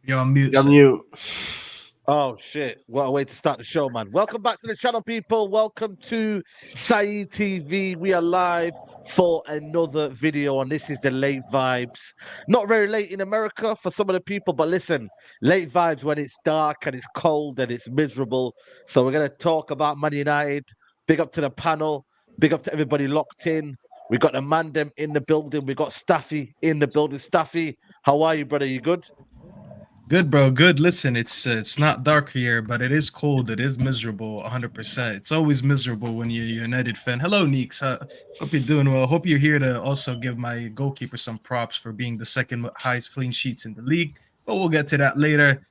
You're on mute. You're on mute. Oh shit, what a way to start the show, man. Welcome back to the channel, people. Welcome to Saeed TV. We are live for another video, and this is the late vibes. Not very late in America for some of the people, but listen, late vibes when it's dark and it's cold and it's miserable. So we're going to talk about Man United. Big up to the panel. Big up to everybody locked in. We got the Mandem in the building. We got Staffy in the building. Staffy, how are you, brother? You good? Good, bro. Good. Listen, it's not dark here, but it is cold. It is miserable, 100%. It's always miserable when you're a United fan. Hello, Neeks. Hope you're doing well. Hope you're here to also give my goalkeeper some props for being the second highest clean sheets in the league. But we'll get to that later.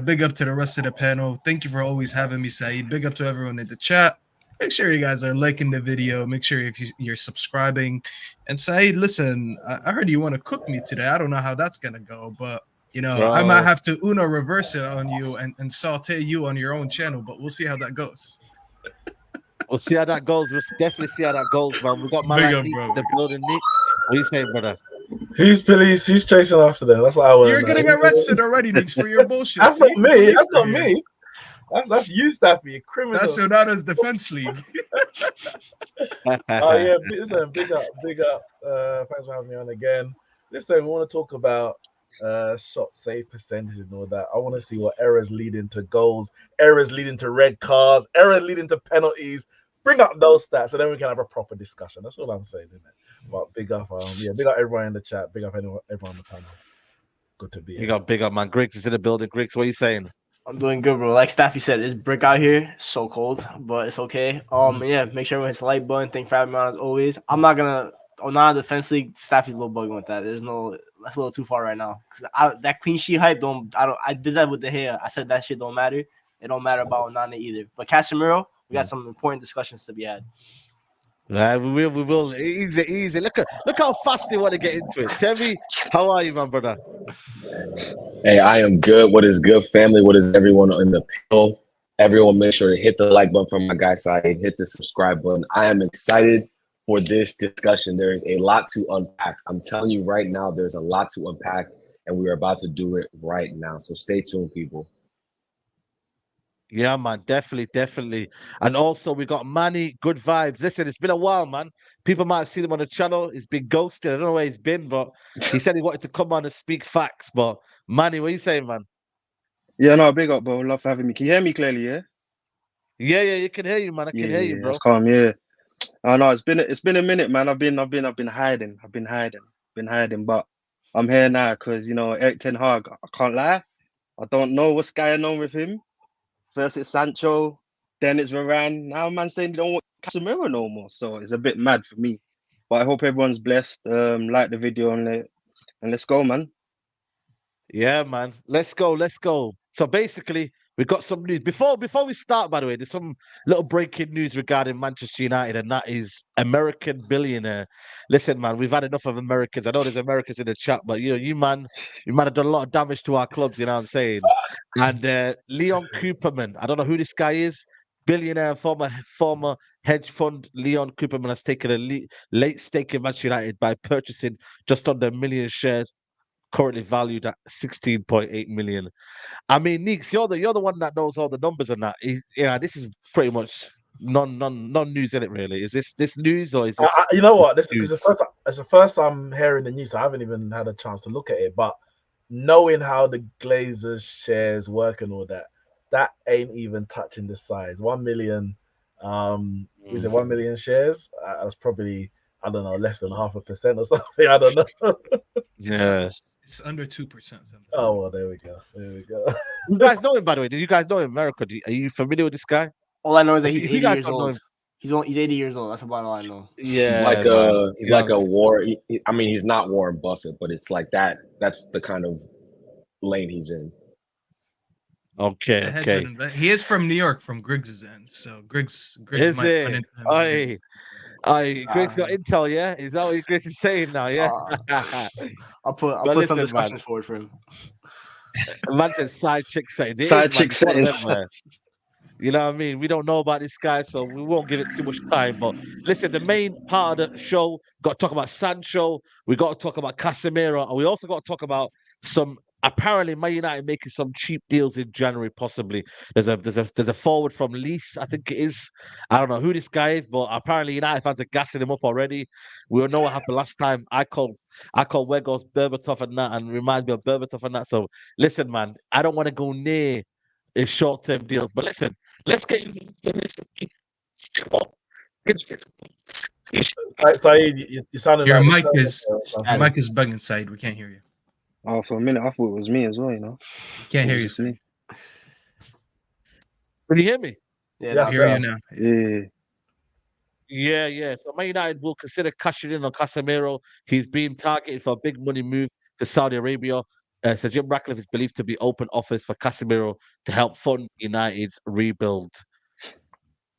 Big up to the rest of the panel. Thank you for always having me, Saeed. Big up to everyone in the chat. Make sure you guys are liking the video. Make sure if you're subscribing. And Saeed, listen, I heard you want to cook me today. I don't know how that's going to go, but you know, bro, I might have to Uno reverse it on you and saute you on your own channel, but we'll see how that goes. We'll see how that goes. We'll definitely see how that goes, man. We got my like the building Nick. What are you saying, brother? Who's police? Who's chasing after them? That's what I want. You're getting arrested already, Nicks, for your bullshit. That's not me. That's not me. That's you, Staffy, criminal. That's Sonata's defense league. Oh yeah, listen, big up. Thanks for having me on again. Listen, we want to talk about shot save percentage and all that. I want to see what errors leading to goals, errors leading to red cards, errors leading to penalties. Bring up those stats so then we can have a proper discussion. That's all I'm saying, isn't it? But big up, big up everyone in the chat, big up everyone on the panel. Good to be here. Big up, man. Griggs is in the building. Griggs, what are you saying? I'm doing good, bro. Like Staffy said, it's brick out here. It's so cold, but it's okay. Yeah, make sure everyone hits the like button. Thank you for having me on as always. I'm not gonna defense league. Staffy's a little bugging with that. That's a little too far right now. Cause that clean sheet hype I did that with the hair. I said that shit don't matter. It don't matter about Onana either. But Casemiro, we got some important discussions to be had. Right, we will. Easy. Look how fast they want to get into it. Tell me, how are you, my brother? Hey, I am good. What is good, family? What is everyone in the panel? Everyone, make sure to hit the like button from my guy side. Hit the subscribe button. I am excited for this discussion. There is a lot to unpack. I'm telling you right now, there's a lot to unpack, and we are about to do it right now. So stay tuned, people. Yeah, man, definitely. And also, we got Manny, good vibes. Listen, it's been a while, man. People might have seen him on the channel. He's been ghosted. I don't know where he's been, but he said he wanted to come on and speak facts. But Manny, what are you saying, man? Yeah, no, big up, bro. Love for having me. Can you hear me clearly? Yeah. Yeah, you can hear you, man. I can hear you, bro. That's calm. Yeah. I know it's been a minute, man. I've been hiding. Been hiding, but I'm here now because Eric Ten Hag. I can't lie. I don't know what's going on with him. First it's Sancho, then it's Varane. Now man saying they don't want Casemiro no more. So it's a bit mad for me. But I hope everyone's blessed. Like the video and let's go, man. Yeah, man. Let's go. So basically, we got some news. Before we start, by the way, there's some little breaking news regarding Manchester United, and that is American billionaire. Listen, man, we've had enough of Americans. I know there's Americans in the chat, but you man have done a lot of damage to our clubs, you know what I'm saying? And Leon Cooperman, I don't know who this guy is. Billionaire, former hedge fund Leon Cooperman has taken a late stake in Manchester United by purchasing just under 1 million shares, currently valued at 16.8 million. I mean, Neeks, you're the one that knows all the numbers and that. This is pretty much non news in it, really. Is this news or is this? You know what? This news? is the first I'm hearing the news. So I haven't even had a chance to look at it. But knowing how the Glazers shares work and all that, that ain't even touching the size. 1 million. Is it 1 million shares? That's probably, I don't know, less than 0.5% or something. I don't know. Yeah. It's under 2%. Oh well, there we go. You guys know him, by the way. Did you guys know him, America? Are you familiar with this guy? All I know is that he's He 80 guys years don't know old. him. He's 80 years old. That's about all I know. Yeah, He's like a war. I mean, he's not Warren Buffett, but it's like that. That's the kind of lane he's in. Okay. He is from New York, from Griggs's end. So Griggs Is might it? run into him. Griggs got intel, yeah? Is that what Griggs is saying now, yeah? I'll put listen, some discussions forward for him. Man said side chick settings. Side chick settings. You know what I mean? We don't know about this guy, so we won't give it too much time. But listen, the main part of the show, got to talk about Sancho. We got to talk about Casemiro. And we also got to talk about apparently Man United making some cheap deals in January, possibly. There's a forward from Leeds, I think it is. I don't know who this guy is, but apparently United fans are gassing him up already. We all know what happened last time. I called Weghorst Berbatov and that, and remind me of Berbatov and that. So listen, man, I don't want to go near his short-term deals, but listen, let's get into this. Saeed, you sounded Your like mic is bugging, Saeed. We can't hear you. Oh, for a minute I thought it was me as well. Can't hear you, Saeed. Can you hear me? Yeah, I hear you now. Yeah. So Man United will consider cashing in on Casemiro. He's being targeted for a big money move to Saudi Arabia. So Jim Ratcliffe is believed to be open offers for Casemiro to help fund United's rebuild.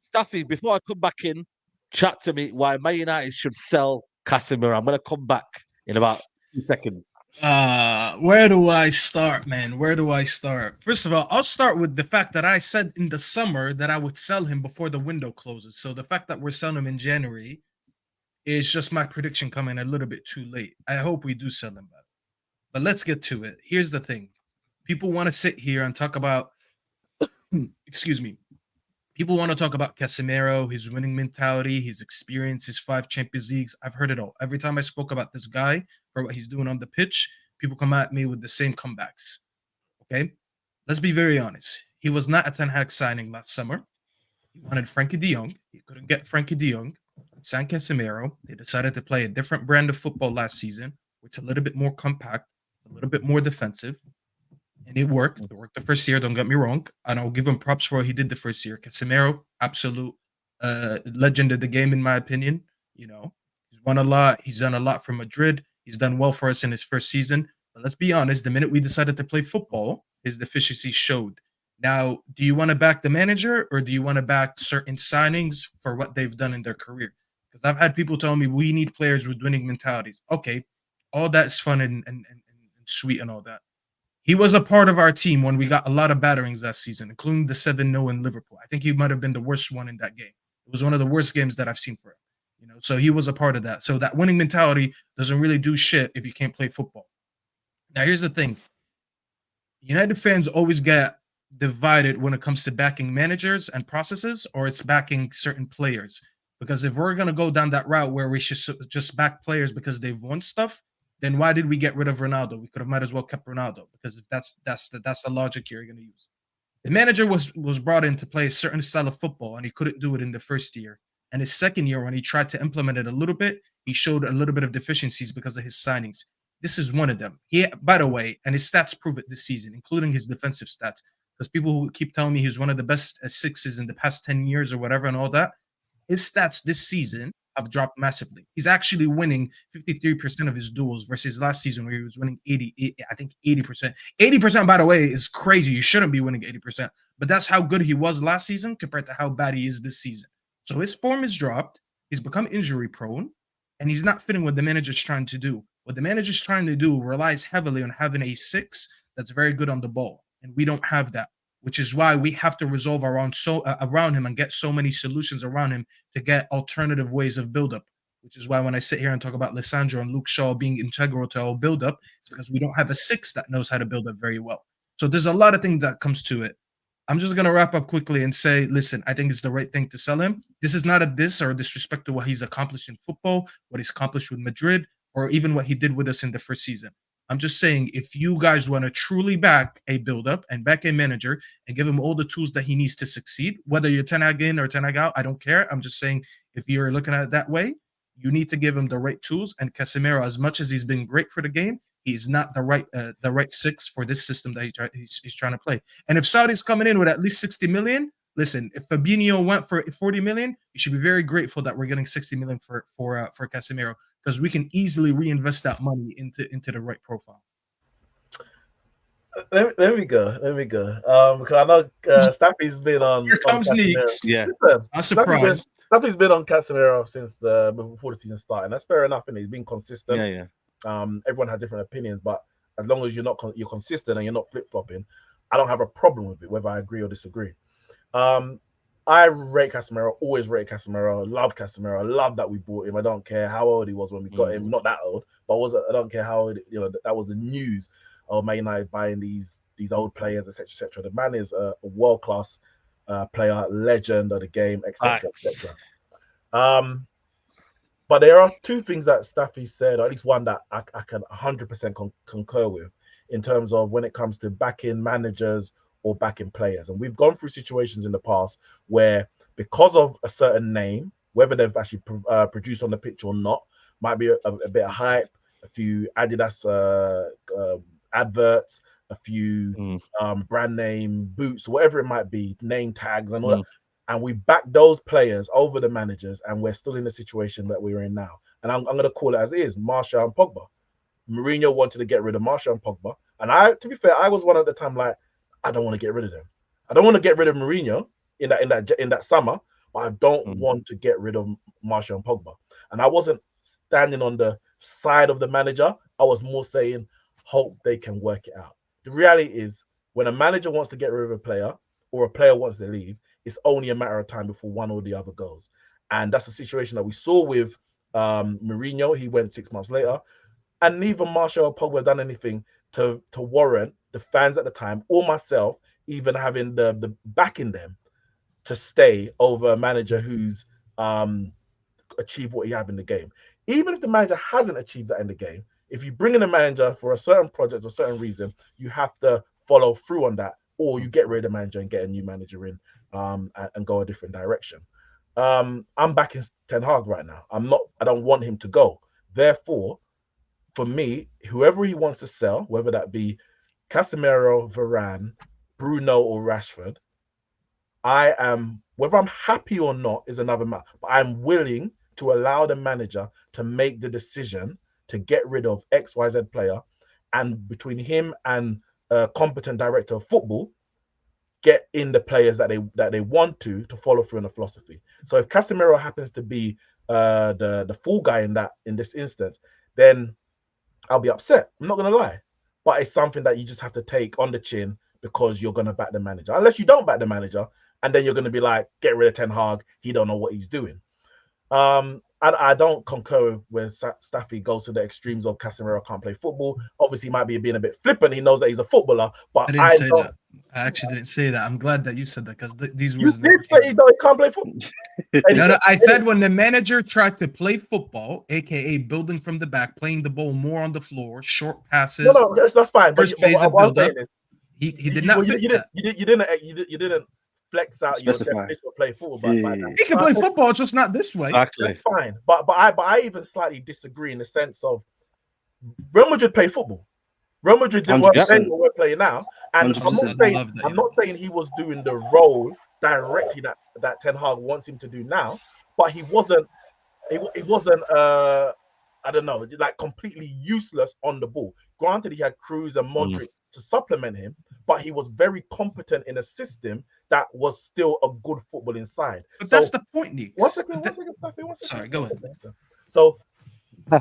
Staffy, before I come back in, chat to me why Man United should sell Casemiro. I'm going to come back in about 2 seconds. Where do I start, man? Where do I start? First of all, I'll start with the fact that I said in the summer that I would sell him before the window closes. So the fact that we're selling him in January is just my prediction coming a little bit too late. I hope we do sell him back. But let's get to it. Here's the thing. People want to sit here and talk about excuse me. People want to talk about Casemiro, his winning mentality, his experience, his 5 Champions Leagues. I've heard it all. Every time I spoke about this guy for what he's doing on the pitch, people come at me with the same comebacks. Okay? Let's be very honest. He was not a Ten Hag signing last summer. He wanted Frankie de Jong. He couldn't get Frankie de Jong. Signed Casemiro. They decided to play a different brand of football last season, which is a little bit more compact, a little bit more defensive. And it worked. It worked the first year, don't get me wrong. And I'll give him props for what he did the first year. Casemiro, absolute legend of the game, in my opinion. He's won a lot. He's done a lot for Madrid. He's done well for us in his first season. But let's be honest, the minute we decided to play football, his deficiency showed. Now, do you want to back the manager or do you want to back certain signings for what they've done in their career? Because I've had people tell me we need players with winning mentalities. Okay, all that's fun and sweet and all that. He was a part of our team when we got a lot of batterings that season, including the 7-0 in Liverpool. I think he might have been the worst one in that game. It was one of the worst games that I've seen for him. So he was a part of that. So that winning mentality doesn't really do shit if you can't play football. Now, here's the thing. United fans always get divided when it comes to backing managers and processes, or it's backing certain players. Because if we're gonna go down that route where we should just back players because they've won stuff, then why did we get rid of Ronaldo? We could have might as well kept Ronaldo, because if that's the logic you're gonna use. The manager was brought in to play a certain style of football, and he couldn't do it in the first year. And his second year, when he tried to implement it a little bit, he showed a little bit of deficiencies because of his signings. This is one of them. He, by the way, and his stats prove it this season, including his defensive stats. Because people who keep telling me he's one of the best sixes in the past 10 years or whatever and all that, his stats this season have dropped massively. He's actually winning 53% of his duels versus last season where he was winning 80, I think 80%. 80%, by the way, is crazy. You shouldn't be winning 80%, but that's how good he was last season compared to how bad he is this season. So his form has dropped. He's become injury prone, and he's not fitting what the manager's trying to do. What the manager's trying to do relies heavily on having a six that's very good on the ball, and we don't have that, which is why we have to resolve around him and get so many solutions around him to get alternative ways of buildup. Which is why when I sit here and talk about Lissandro and Luke Shaw being integral to our buildup, it's because we don't have a six that knows how to build up very well. So there's a lot of things that comes to it. I'm just going to wrap up quickly and say, listen, I think it's the right thing to sell him. This is not a diss or a disrespect to what he's accomplished in football, what he's accomplished with Madrid, or even what he did with us in the first season. I'm just saying, if you guys want to truly back a build-up and back a manager and give him all the tools that he needs to succeed, whether you're 10 Hag in or 10 Hag out, I don't care. I'm just saying, if you're looking at it that way, you need to give him the right tools. And Casemiro, as much as he's been great for the game, he's not the right six for this system that he's trying to play. And if Saudi's coming in with at least 60 million, listen, if Fabinho went for 40 million, you should be very grateful that we're getting 60 million for Casemiro, because we can easily reinvest that money into the right profile. Let me go. Because I know Staffy's been on. Here comes Neeks. Yeah, I'm surprised. Staffy's been on Casemiro since before the season started, and that's fair enough. And he's been consistent. yeah. Everyone has different opinions, but as long as you're consistent and you're not flip flopping, I don't have a problem with it, whether I agree or disagree. I rate Casemiro, always rate Casemiro, love Casemiro. I love that we bought him. I don't care how old he was when we got him. Not that old, but I don't care how old, that was the news of Man United buying these old players, etc., etc. The man is a world-class player, legend of the game, etc., etc. But there are two things that Staffy said, or at least one that I can 100% concur with, in terms of when it comes to backing managers or backing players. And we've gone through situations in the past where, because of a certain name, whether they've actually produced on the pitch or not, might be a bit of hype, a few Adidas adverts, a few brand name boots, whatever it might be, name tags and all that. And we back those players over the managers, and we're still in the situation that we're in now. And I'm going to call it as it is: Martial and Pogba. Mourinho wanted to get rid of Martial and Pogba, and to be fair, I was one at the time like, I don't want to get rid of them. I don't want to get rid of Mourinho in that summer, but I don't want to get rid of Martial and Pogba. And I wasn't standing on the side of the manager. I was more saying, hope they can work it out. The reality is, when a manager wants to get rid of a player or a player wants to leave, it's only a matter of time before one or the other goes. And that's the situation that we saw with Mourinho. He went 6 months later. And neither Martial or Pogba have done anything to warrant the fans at the time or myself even having the backing them to stay over a manager who's achieved what he have in the game. Even if the manager hasn't achieved that in the game, if you bring in a manager for a certain project or certain reason, you have to follow through on that, or you get rid of the manager and get a new manager in and go a different direction. I'm backing Ten Hag right now. I don't want him to go. Therefore, for me, whoever he wants to sell, whether that be Casemiro, Varane, Bruno, or Rashford, whether I'm happy or not is another matter, but I'm willing to allow the manager to make the decision to get rid of XYZ player, and between him and a competent director of football, get in the players that they want to follow through in a philosophy. So if Casemiro happens to be the fall guy in this instance, then I'll be upset. I'm not gonna lie, but it's something that you just have to take on the chin because you're gonna back the manager. Unless you don't back the manager, and then you're gonna be like, get rid of Ten Hag. He don't know what he's doing. I don't concur with Staffy goes to the extremes of Casemiro can't play football. Obviously, he might be being a bit flippant. He knows that he's a footballer, but I didn't I say don't. that. I actually didn't say that. I'm glad that you said that because these You words never did came say out. he can't play football. No, I said when the manager tried to play football, aka building from the back, playing the ball more on the floor, short passes, No, that's fine. But first phase what of I'm build saying up, is, he did not fit that. you didn't flex out your Specify. definition of play football by Yeah. that. He can play football, just not this way. Exactly. That's fine. But I even slightly disagree in the sense of Real Madrid play football. Real Madrid didn't want to play 100%. what we're playing now, and 100%. I'm not saying he was doing the role directly that Ten Hag wants him to do now, but he wasn't. It wasn't. I don't know, like completely useless on the ball. Granted, he had Cruz and Modric to supplement him, but he was very competent in a system that was still a good football inside. But So that's the point, Neeks. one second, Staffy, one second. Sorry, go ahead. So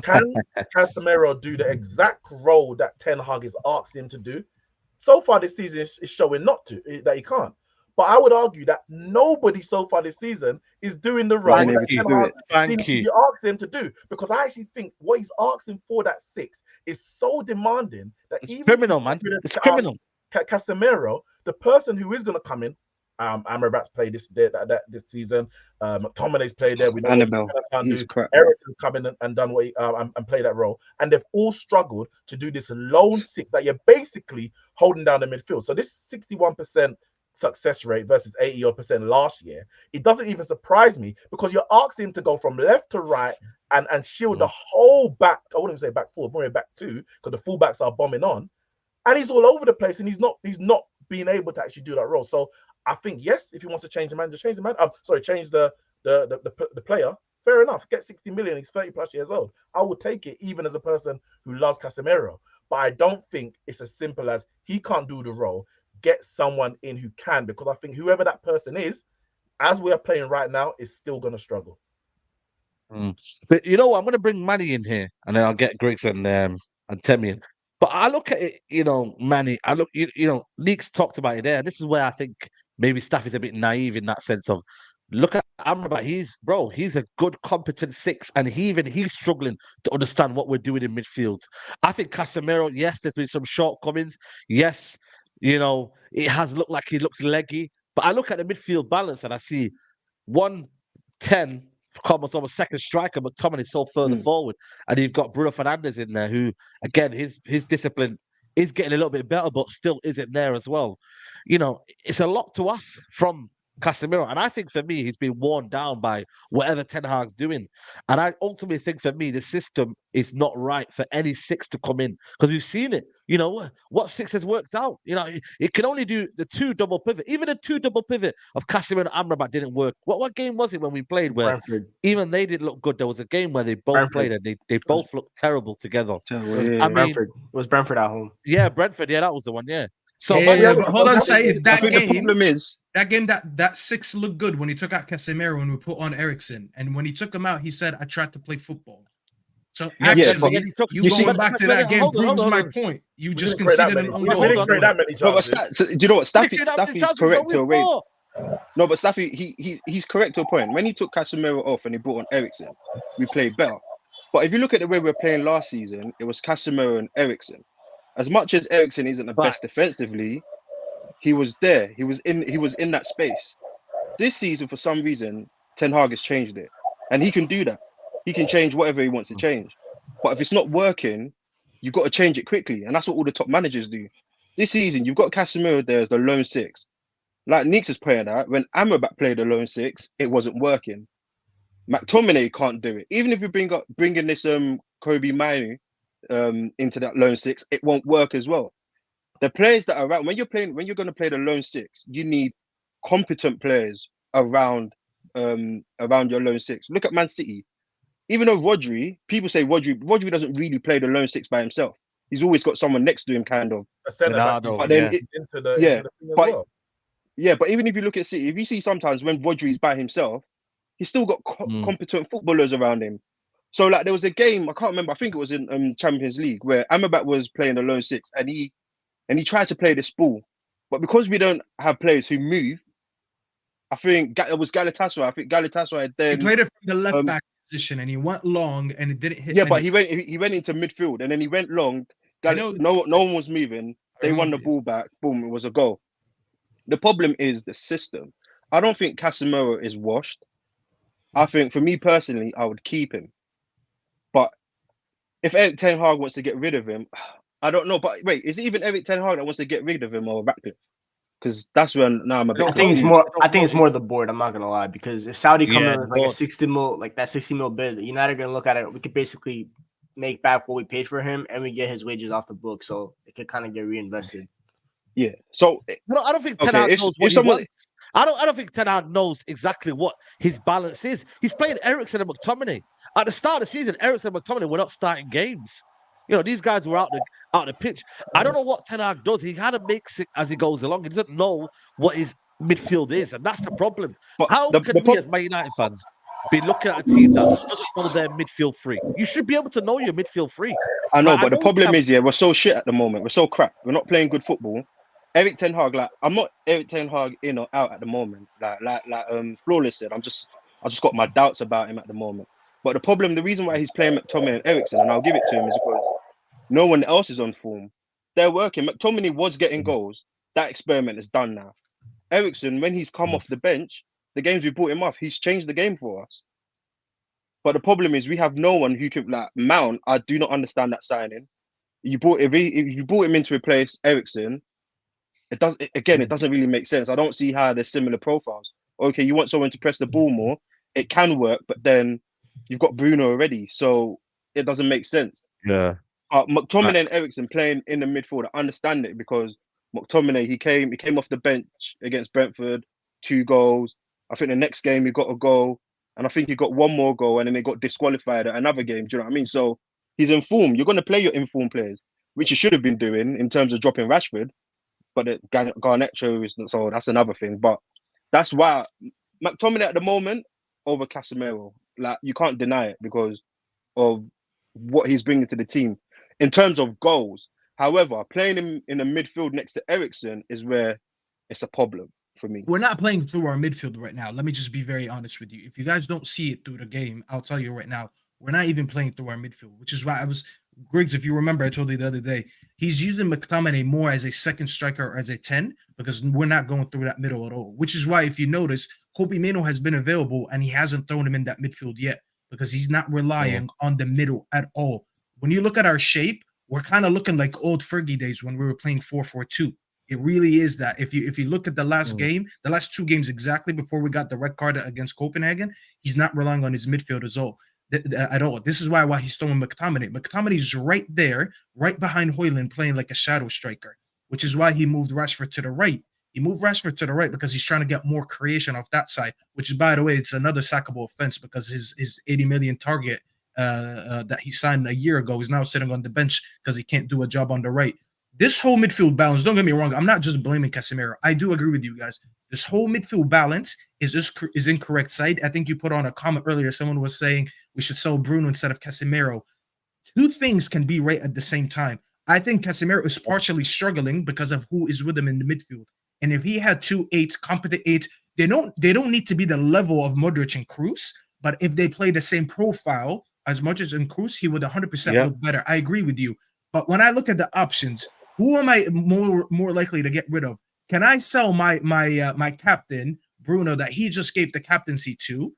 can Casemiro do the exact role that Ten Hag is asked him to do? So far this season is showing not to, that he can't. But I would argue that nobody so far this season is doing the role that Ten Hag seems to be asking him to do. Because I actually think what he's asking for that 6 is so demanding that It's even criminal, man. It's criminal. Casemiro, the person who is going to come in, Amrabat's played this season. McTominay's played there. We know Annabelle, what he's crap. Ericsson's come in and done what and played that role, and they've all struggled to do this lone 6 that you're basically holding down the midfield. So this 61% success rate versus 80% last year, it doesn't even surprise me because you're asking him to go from left to right and shield the whole back. I wouldn't say back 4, more back 2, because the fullbacks are bombing on, and he's all over the place, and he's not being able to actually do that role. So I think yes, if he wants to change the manager, change the man. Change the player. Fair enough. Get 60 million. He's 30 plus years old. I would take it, even as a person who loves Casemiro. But I don't think it's as simple as he can't do the role. Get someone in who can, because I think whoever that person is, as we are playing right now, is still going to struggle. But you know what? I'm going to bring Manny in here, and then I'll get Griggs and Temi in. But I look at it, Manny. I look, Leaks talked about it there. This is where I think maybe Staff is a bit naive in that sense of look at Amrabat. He's a good, competent 6, and he's struggling to understand what we're doing in midfield. I think Casemiro, yes, there's been some shortcomings. Yes, it has looked like he looks leggy, but I look at the midfield balance and I see 110. Almost almost second striker, McTominay is so further forward, and you've got Bruno Fernandes in there, who again his discipline is getting a little bit better, but still isn't there as well. It's a lot to us from Casemiro, and I think for me he's been worn down by whatever Ten Hag's doing, and I ultimately think for me the system is not right for any 6 to come in because we've seen it. What 6 has worked out. It can only do the 2 double pivot. Even the 2 double pivot of Casemiro and Amrabat didn't work. What game was it when we played where Brentford. even they didn't look good? There was a game where they both played and they both looked terrible together. Brentford. It was Brentford at home. Yeah, Brentford. Yeah, that was the one. Yeah. So but hold on, Saeed. That game, the problem is that 6 looked good when he took out Casemiro and we put on Ericsson. And when he took him out, he said, "I tried to play football." So actually, you going back to that game proves my point. You just conceded an own goal. We didn't create that many chances. Do you know what? Staffy's correct to a way. No, but Staffy, he's correct to a point. When he took Casemiro off and he brought on Ericsson, we played better. But if you look at the way we were playing last season, it was Casemiro and Ericsson. As much as Ericsson isn't the best defensively, he was there. He was in that space. This season, for some reason, Ten Hag has changed it, and he can do that. He can change whatever he wants to change. But if it's not working, you've got to change it quickly, and that's what all the top managers do. This season, you've got Casemiro there as the lone 6. Like Neeks is playing that. When Amrabat played the lone 6, it wasn't working. McTominay can't do it. Even if you bring in this Kobe Mainu into that lone 6, it won't work as well. The players that are around when you're going to play the lone 6, you need competent players around your lone 6. Look at Man City. Even though people say Rodri doesn't really play the lone 6 by himself. He's always got someone next to him, kind of. A centre back, but then into the thing as well. Yeah, but even if you look at City, if you see sometimes when Rodri's by himself, he's still got competent footballers around him. So like there was a game, I can't remember, I think it was in Champions League, where Amrabat was playing the lone 6 and he tried to play this ball. But because we don't have players who move, I think it was Galatasaray. I think Galatasaray He then played it from the left back position, and he went long, and it didn't hit. yeah, but any. he went into midfield and then he went long. I know. No one was moving. I They won remember the it. ball back. Boom, it was a goal. The problem is the system. I don't think Casemiro is washed. I think for me personally, I would keep him. But if Eric Ten Hag wants to get rid of him, I don't know. But wait, is it even Eric Ten Hag that wants to get rid of him or Ratcliffe? Because that's when now I'm a bit I think it's confused. more. I think it's more the board. I'm not gonna lie, because if Saudi come Yeah, in the with like a board. 60 mil, like that 60 mil bid, United are gonna look at it. We could basically make back what we paid for him, and we get his wages off the book, so it could kind of get reinvested. Yeah. So I don't think Ten okay, Hag if knows what he someone wants. I don't think Ten Hag knows exactly what his balance is. He's playing Eriksen and McTominay. At the start of the season, Eriksen and McTominay were not starting games. You know, these guys were out the pitch. I don't know what Ten Hag does. He kind of makes it as he goes along. He doesn't know what his midfield is, and that's the problem. but How can we as Man United fans be looking at a team that doesn't know their midfield free? You should be able to know your midfield free. I know, Right, but the we problem have- is, yeah, we're so shit at the moment. We're so crap. We're not playing good football. Eric Ten Hag, like I'm not Eric Ten Hag in or out at the moment. Flawless said, I just got my doubts about him at the moment. But the problem, the reason why he's playing McTominay and Eriksen, and I'll give it to him, is because no one else is on form. They're working. McTominay was getting goals. That experiment is done now. Eriksen, when he's come off the bench, the games we brought him off, he's changed the game for us. But the problem is we have no one who can like Mount. I do not understand that signing. If you brought him in to replace Eriksen, it doesn't really make sense. I don't see how they're similar profiles. Okay, you want someone to press the ball more, it can work, but then you've got Bruno already, so it doesn't make sense. Yeah. McTominay and Eriksen playing in the midfield, I understand it because McTominay he came off the bench against Brentford, 2 goals. I think the next game he got a goal, and I think he got one more goal, and then he got disqualified at another game. Do you know what I mean? So he's informed. You're going to play your informed players, which you should have been doing in terms of dropping Rashford. But Garnacho is so that's another thing. But that's why McTominay at the moment over Casemiro, like you can't deny it because of what he's bringing to the team in terms of goals. However, playing him in the midfield next to Eriksen is where it's a problem for me. We're not playing through our midfield right now. Let me just be very honest with you. If you guys don't see it through the game, I'll tell you right now, we're not even playing through our midfield, which is why Griggs, if you remember, I told you the other day, he's using McTominay more as a second striker or as a 10 because we're not going through that middle at all, which is why if you notice, Kobe Mino has been available and he hasn't thrown him in that midfield yet because he's not relying on the middle at all. When you look at our shape, we're kind of looking like old Fergie days when we were playing 4-4-2. It really is that. If you look at the last game, the last 2 games exactly before we got the red card against Copenhagen, he's not relying on his midfield at all. This is why he's throwing McTominay. McTominay's right there, right behind Højlund, playing like a shadow striker, which is why he moved Rashford to the right. He moved Rashford to the right because he's trying to get more creation off that side, which is, by the way, it's another sackable offense because his 80 million target that he signed a year ago is now sitting on the bench because he can't do a job on the right. This whole midfield balance, don't get me wrong, I'm not just blaming Casemiro. I do agree with you guys. This whole midfield balance is incorrect side. I think you put on a comment earlier. Someone was saying we should sell Bruno instead of Casemiro. 2 things can be right at the same time. I think Casemiro is partially struggling because of who is with him in the midfield. And if he had 2 8s, competent 8s, they don't need to be the level of Modric and Kroos. But if they play the same profile as Modric and Kroos, he would 100% look better. I agree with you. But when I look at the options, who am I more likely to get rid of? Can I sell my captain Bruno that he just gave the captaincy to?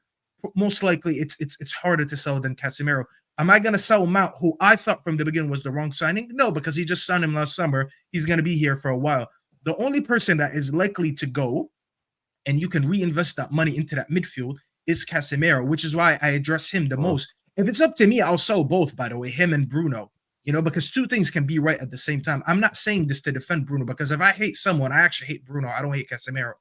Most likely, it's harder to sell than Casemiro. Am I going to sell Mount, who I thought from the beginning was the wrong signing? No, because he just signed him last summer. He's going to be here for a while. The only person that is likely to go, and you can reinvest that money into that midfield, is Casemiro, which is why I address him the most. If it's up to me, I'll sell both, by the way, him and Bruno. Because 2 things can be right at the same time. I'm not saying this to defend Bruno, because if I hate someone, I actually hate Bruno. I don't hate Casemiro,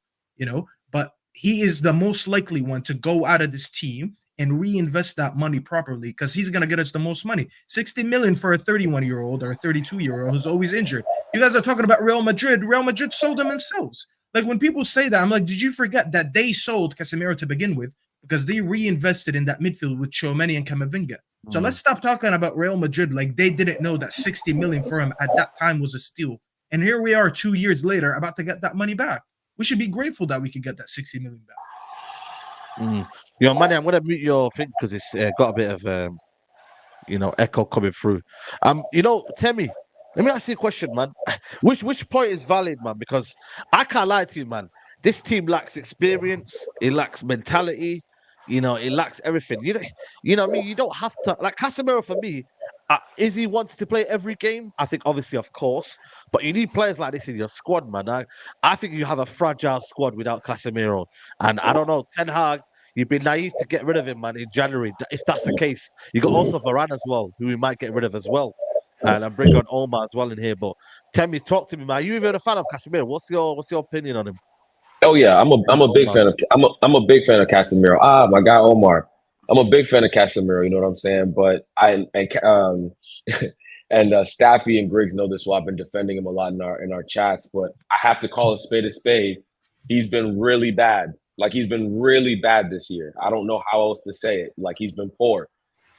but he is the most likely one to go out of this team and reinvest that money properly because he's going to get us the most money. 60 million for a 31-year-old or a 32-year-old who's always injured. You guys are talking about Real Madrid. Real Madrid sold them themselves. Like when people say that, I'm like, did you forget that they sold Casemiro to begin with because they reinvested in that midfield with Tchouameni and Camavinga? So let's stop talking about Real Madrid like they didn't know that 60 million for him at that time was a steal. And here we are 2 years later about to get that money back. we should be grateful that we could get that 60 million back. Yo, Manny, I'm gonna mute your thing because it's got a bit of echo coming through. Temi, let me ask you a question, man. Which point is valid, man? Because I can't lie to you, man. This team lacks experience. It lacks mentality. It lacks everything. What I mean? You don't have to like Casemiro for me. Is he wanted to play every game? I think obviously, of course, but you need players like this in your squad, man. I think you have a fragile squad without Casemiro, and I don't know, Ten Hag. You've been naive to get rid of him, man, in January. If that's the case, you got also Varane as well, who we might get rid of as well, and bring on Omar as well in here. But tell me, talk to me, man. Are you even a fan of Casemiro? What's your opinion on him? Oh yeah, I'm a big fan of I'm a big fan of Casemiro. My guy Omar. I'm a big fan of Casemiro. You know what I'm saying? But and Staffy and Griggs know this. Well, I've been defending him a lot in our chats. But I have to call a spade a spade. He's been really bad. Like he's been really bad this year. I don't know how else to say it. Like he's been poor.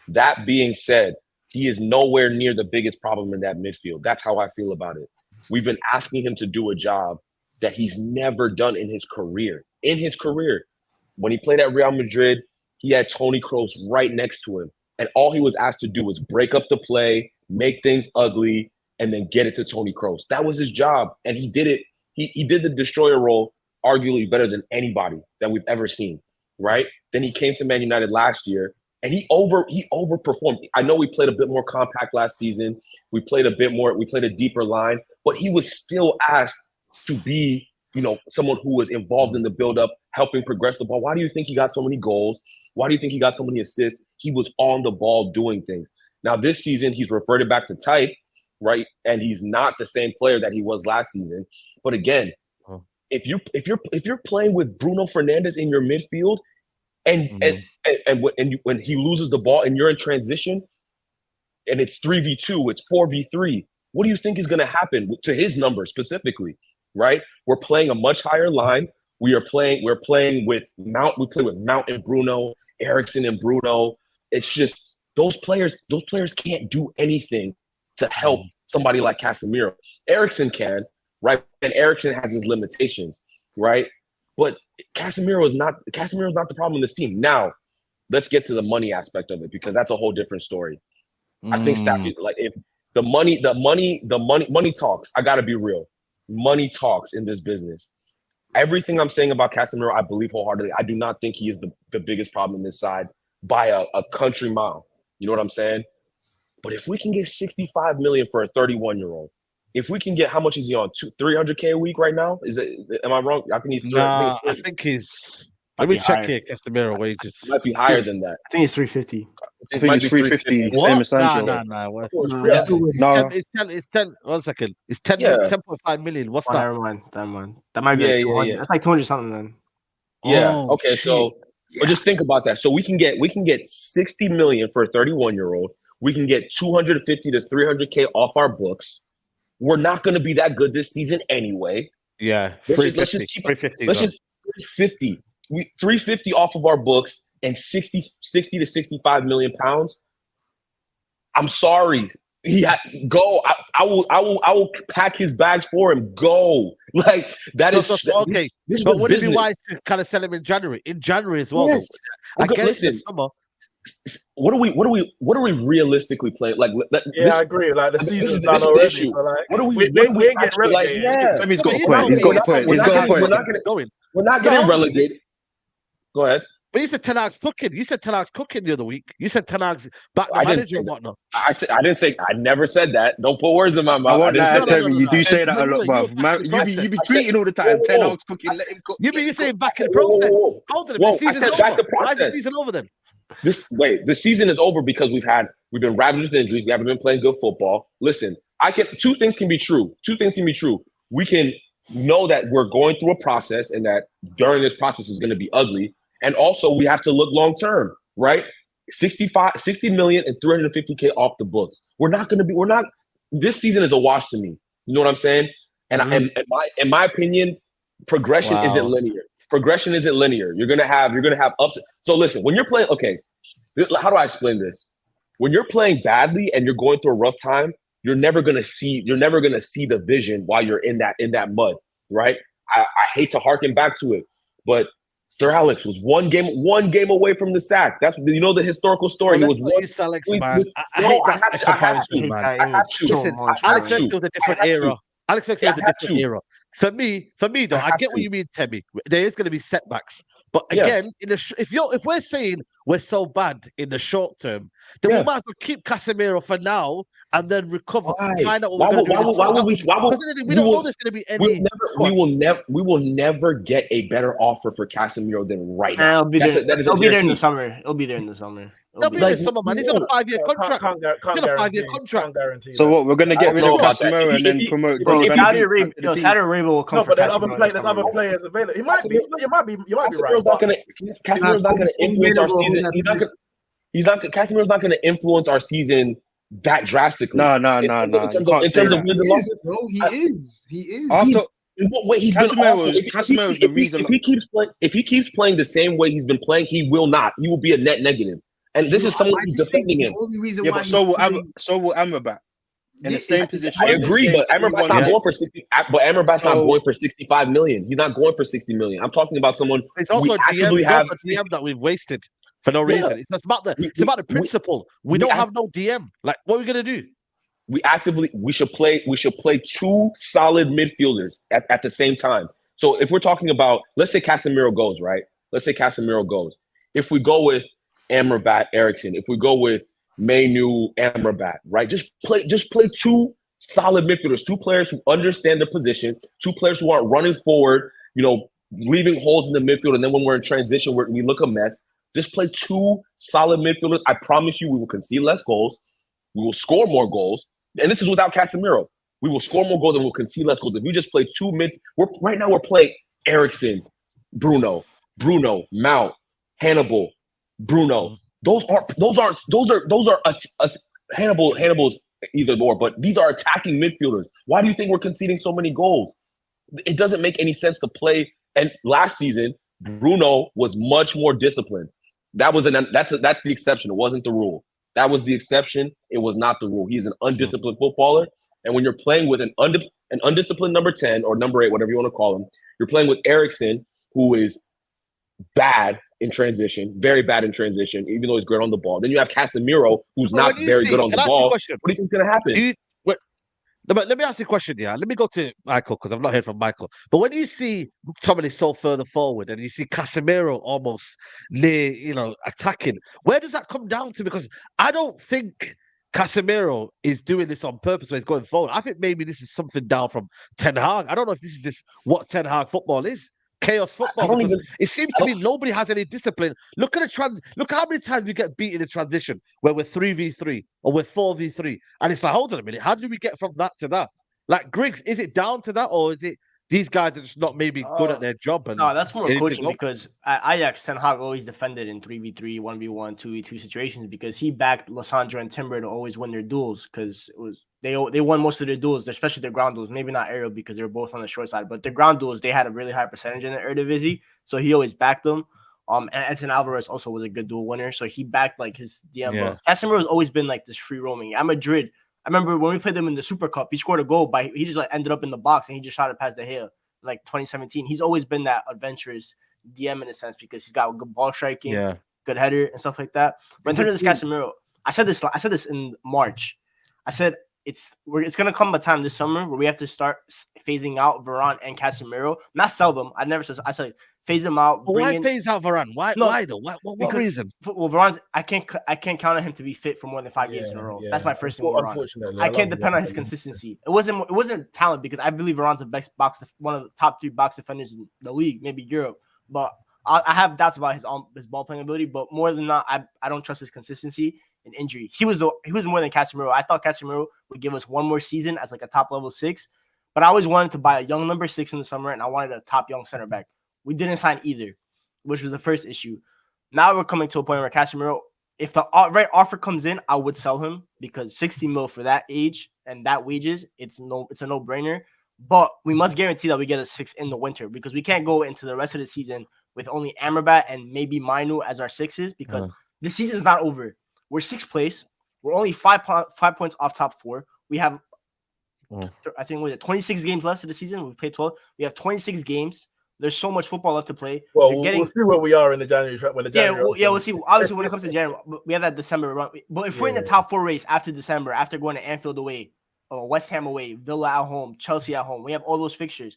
That being said, he is nowhere near the biggest problem in that midfield. That's how I feel about it. We've been asking him to do a job that he's never done in his career. When he played at Real Madrid, he had Toni Kroos right next to him. And all he was asked to do was break up the play, make things ugly, and then get it to Toni Kroos. That was his job. And he did it. He did the destroyer role arguably better than anybody that we've ever seen, right? Then he came to Man United last year, and he overperformed. I know we played a bit more compact last season. We played a deeper line, but he was still asked to be, someone who was involved in the build-up, helping progress the ball. Why do you think he got so many goals? Why do you think he got so many assists? He was on the ball doing things. Now, this season, he's reverted back to type, right? And he's not the same player that he was last season. But again, if you're playing with Bruno Fernandes in your midfield, when he loses the ball and you're in transition, and it's 3v2, it's 4v3, what do you think is going to happen to his numbers specifically? Right? We're playing a much higher line. We're playing with Mount. We play with Mount and Bruno, Eriksen and Bruno. It's just those players can't do anything to help somebody like Casemiro. Eriksen can, right? And Eriksen has his limitations, right? But Casemiro is not the problem in this team. Now, let's get to the money aspect of it, because that's a whole different story. I think Staffy, like, if the money talks. I gotta be real. Money talks in this business. Everything I'm saying about Casemiro, I believe wholeheartedly. I do not think he is the biggest problem in this side by a country mile. You know what I'm saying? But if we can get 65 million for a 31-year-old, if we can get, how much is he on? 300K a week right now? Am I wrong? I think he's. I think he's. Let me check here. Casemiro wages might be higher than that. I think it's 350. I think it's 350. Same as Sancho. No. It's 10. 1 second. It's 10. 10.5 million. What's that? Never mind. That might be like 200. That's like 200 something then. Yeah. Okay. Shit. So, but just think about that. So we can get 60 million for a 31-year-old. We can get 250 to 300K off our books. We're not going to be that good this season anyway. Yeah. Let's just keep 350. 350 off of our books and 60 to 65 million pounds. I'm sorry. Go. I will pack his bags for him. Go. Like that is okay. But would it be wise to kind of sell him in January? In January as well. Yes. I guess in the summer. What are we realistically playing? Like, I agree. Like the season's done already. So like, what are we? We're getting relegated. Like, He's got a point. He's got a point. We're not getting relegated. Go ahead. But you said Ten Hag's cooking. You said Ten Hag's cooking the other week. You said Ten Hag's back the manager and whatnot. I never said that. Don't put words in my mouth. I won't lie, tell me, you do say that a lot, bro. You be tweeting all the time. Ten Hag's cooking. Let him cook. You saying back in the process? Hold on, the season's over. Back the process. Why is the season over then? The season is over because we've been ravaged with injuries. We haven't been playing good football. Listen, two things can be true. We can know that we're going through a process and that during this process is going to be ugly. And also we have to look long-term, right? 60 million and 350K off the books. This season is a wash to me. You know what I'm saying? And in my opinion, progression isn't linear. Progression isn't linear. You're gonna have ups. So listen, when you're playing, okay, how do I explain this? When you're playing badly and you're going through a rough time, you're never gonna see the vision while you're in that mud, right? I hate to harken back to it, but Sir Alex was one game away from the sack. That's the historical story. Well, he let's was not one. use Alex, we- man. we- I no, hate I that have to. I have comparison, to. man. I have to. Listen, much, Alex man. Ferguson was a I different have era. to. Alex Ferguson was a I have different to. era. For me, though, I I have get what to. you mean, Temi. There is going to be setbacks, but Yeah. again, if we're saying we're so bad in the short term, then we Yeah. might as well keep Casemiro for now and then recover. Why? Find out what Why we're going to do. would We don't know there's going to be any. we will never get a better offer for Casemiro than right And now. it'll be there. That is a It'll be there in the guarantee. summer. It'll be there in the summer. They'll be in the summer, man. He's on a 5-year contract. Can't He's on a 5-year contract. Can't guarantee. So that. what? We're gonna get rid know of about that. Casemiro If and he- then if he- promote bro, Donny if van he- de Beek back to the team. Saudi Arabia will come No, for but there's Casemiro other in players. the There's other summer. players available. You might be Casemiro's right. Casemiro's not going to influence our season. Casemiro's not going to influence our season that drastically. No. In You can't terms say of that. wins and losses, Bro, he is. He is. After in what way he's been awful. Casemiro's the reason. If he keeps playing the same way he's been playing, he will not. He will be a net negative. And this is someone who's defending him. The only reason Yeah, why but so will playing- Amrabat in the same position. I agree, but Amrabat's not going for 60. But Amrabat's not So- going for 65 million. He's not going for 60 million. I'm talking about someone It's also we a DM, actively it's have. also a DM that we've wasted for no Yeah. reason. It's about the principle. We don't have no DM. Like, what are we gonna do? We should play two solid midfielders at the same time. So if we're talking about, let's say Casemiro goes, right? Let's say Casemiro goes. If we go with Amrabat, Eriksson, if we go with Manu, Amrabat, right? Just play two solid midfielders, two players who understand the position, two players who aren't running forward, leaving holes in the midfield, and then when we're in transition, we look a mess. Just play two solid midfielders. I promise you, we will concede less goals. We will score more goals. And this is without Casemiro. We will score more goals and we'll concede less goals. If we just play two right now we're playing Eriksson, Bruno, Mount, Hannibal, Bruno. Those are Hannibal's either or, but these are attacking midfielders. Why do you think we're conceding so many goals? It doesn't make any sense to play. And last season, Bruno was much more disciplined. That's the exception. It wasn't the rule. That was the exception. It was not the rule. He's an undisciplined footballer. And when you're playing with an undisciplined number 10 or number 8, whatever you want to call him, you're playing with Eriksson, who is bad in transition, very bad in transition, even though he's good on the ball. Then you have Casemiro, who's not very good on the ball. What do you think's going to happen? But let me ask you a question, yeah. Let me go to Michael because I've not heard from Michael. But when you see somebody so further forward and you see Casemiro almost near, attacking, where does that come down to? Because I don't think Casemiro is doing this on purpose when he's going forward. I think maybe this is something down from Ten Hag. I don't know if this is just what Ten Hag football is. Chaos football. It seems to me nobody has any discipline. Look at Look how many times we get beat in the transition where we're 3v3 or we're 4v3, and it's like, hold on a minute, how do we get from that to that? Like Griggs, is it down to that, or is it these guys are just not maybe good at their job? No, that's more coaching because at Ajax, Ten Hag always defended in 3v3, 1v1, 2v2 situations because he backed Lissandra and Timber to always win their duels because they won most of their duels, especially their ground duels. Maybe not aerial because they were both on the short side, but their ground duels, they had a really high percentage in the Eredivisie, so he always backed them. And Edson Alvarez also was a good duel winner, so he backed like his DM. Yeah. Casemiro has always been like this free roaming. At Madrid, I remember when we played them in the Super Cup, he scored a goal he just like ended up in the box and he just shot it past De Gea, like 2017. He's always been that adventurous DM in a sense because he's got good ball striking, good header and stuff like that. But in terms of this Casemiro, I said this in March. I said it's gonna come a time this summer where we have to start phasing out Varane and Casemiro. Not sell them. I said phase them out. But why phase out Varane? Why though? What reason? Well, Varane's I can't count on him to be fit for more than 5 games in a row. That's my first thing with Varane. Unfortunately, I can't depend on his consistency. It wasn't talent because I believe Varane's the best one of the top 3 box defenders in the league, maybe Europe. But I have doubts about his ball playing ability. But more than not, I don't trust his consistency and injury. He was more than Casemiro. I thought Casemiro would give us one more season as like a top level 6, but I always wanted to buy a young number 6 in the summer, and I wanted a top young center back. We didn't sign either, which was the first issue. Now we're coming to a point where Casemiro, if the right offer comes in, I would sell him because 60 mil for that age and that wages, it's a no-brainer. But we must guarantee that we get a 6 in the winter because we can't go into the rest of the season with only Amrabat and maybe Manu as our 6s because the season's not over. We're 6th place. We're only 5 points off top 4. We have I think with 26 games left of the season. We played 12. We have 26 games. There's so much football left to play. Well, we'll see where we are in the January. When the January we'll see. Obviously, when it comes to January, we have that December run. But if we're in the top 4 race after December, after going to Anfield away, West Ham away, Villa at home, Chelsea at home, we have all those fixtures.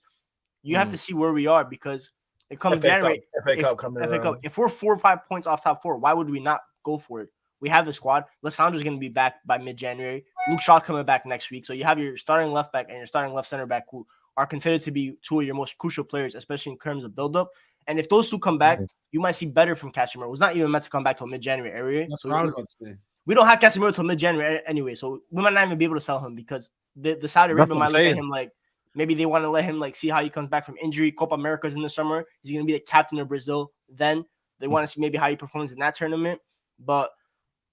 You have to see where we are because it comes January. FA Cup coming around. If we're 4 or 5 points off top 4, why would we not go for it? We have the squad. Lissandro's going to be back by mid-January. Luke Shaw's coming back next week. So you have your starting left back and your starting left center back who are considered to be 2 of your most crucial players, especially in terms of build-up. And if those 2 come back, you might see better from Casemiro. It was not even meant to come back till mid-January area. That's what I was about to say. We don't have Casemiro till mid-January anyway, so we might not even be able to sell him because the Saudi Arabia might look at him like maybe they want to let him like see how he comes back from injury. Copa America's in the summer. He's going to be the captain of Brazil. Then they want to see maybe how he performs in that tournament. But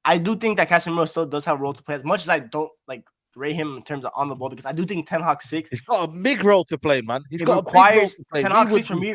I do think that Casemiro still does have a role to play as much as I don't like rate him in terms of on the ball because I do think Ten Hag 6. He's got a big role to play, man. He's got requires a big role to play. Ten Hag 6 for me.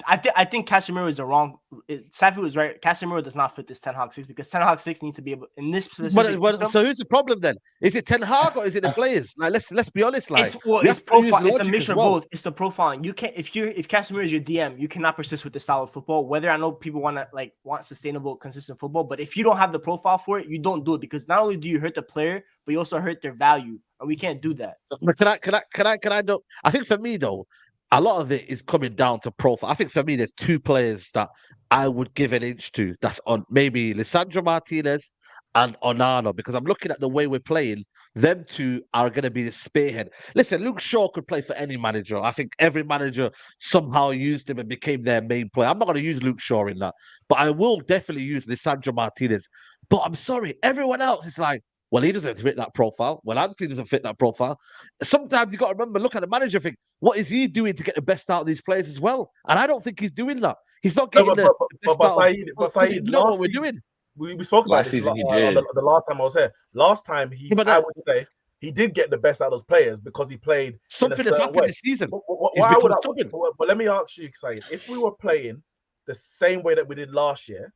I think Casemiro is the wrong. Safi was right. Casemiro does not fit this Ten Hag 6 because Ten Hag 6 needs to be able in this specific system. So who's the problem then? Is it Ten Hag or is it the players? Like let's be honest. Like it's profile. It's a mixture of both. It's the profiling. You can't if Casemiro is your DM, you cannot persist with this style of football. Whether I know people want sustainable, consistent football, but if you don't have the profile for it, you don't do it because not only do you hurt the player, but you also hurt their value, and we can't do that. But can I do? I think for me though, a lot of it is coming down to profile. I think for me, there's 2 players that I would give an inch to. That's on maybe Lisandro Martinez and Onana, because I'm looking at the way we're playing. Them 2 are going to be the spearhead. Listen, Luke Shaw could play for any manager. I think every manager somehow used him and became their main player. I'm not going to use Luke Shaw in that, but I will definitely use Lisandro Martinez. But I'm sorry, everyone else is like, well, he doesn't fit that profile. Well, Anthony doesn't fit that profile. Sometimes you got to remember, look at the manager, think, what is he doing to get the best out of these players as well? And I don't think he's doing that. He's not getting the best out. But Saeed, know what we're doing. We spoke about last season. He did the last time I was here. Last time I would say he did get the best out of those players because he played something that's happened this season. But let me ask you, Saeed, if we were playing the same way that we did last year,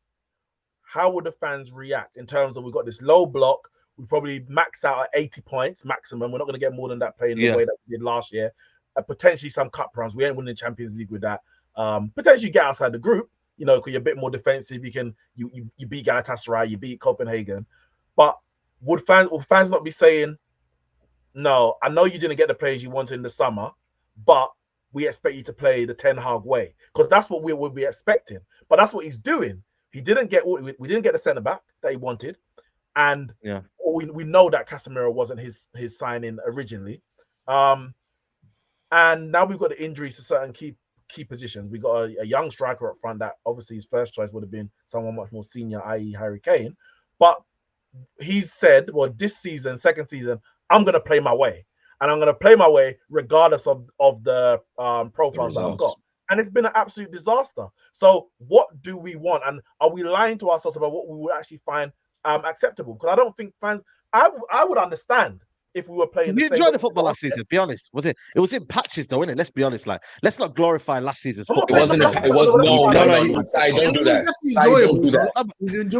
how would the fans react in terms of we've got this low block? We probably max out at 80 points maximum. We're not going to get more than that playing the way that we did last year. Potentially some cup runs. We ain't winning the Champions League with that. Potentially get outside the group, because you're a bit more defensive. You beat Galatasaray, you beat Copenhagen. But would fans not be saying, no, I know you didn't get the players you wanted in the summer, but we expect you to play the Ten Hag way? Because that's what we would be expecting. But that's what he's doing. We didn't get the centre back that he wanted. And we know that Casemiro wasn't his signing originally. And now we've got the injuries to certain key positions. We got a young striker up front that obviously his first choice would have been someone much more senior, i.e. Harry Kane. But he's said, well, this season, second season, I'm going to play my way. And I'm going to play my way regardless of the profiles that I've got. And it's been an absolute disaster. So what do we want? And are we lying to ourselves about what we would actually find acceptable? Because I don't think fans, I would understand if we were playing. You enjoyed the football last season, be honest. Was it? It was in patches though, innit? Let's be honest. Like, let's not glorify last season's football. It wasn't. It was no. Don't do that. Don't do that. Don't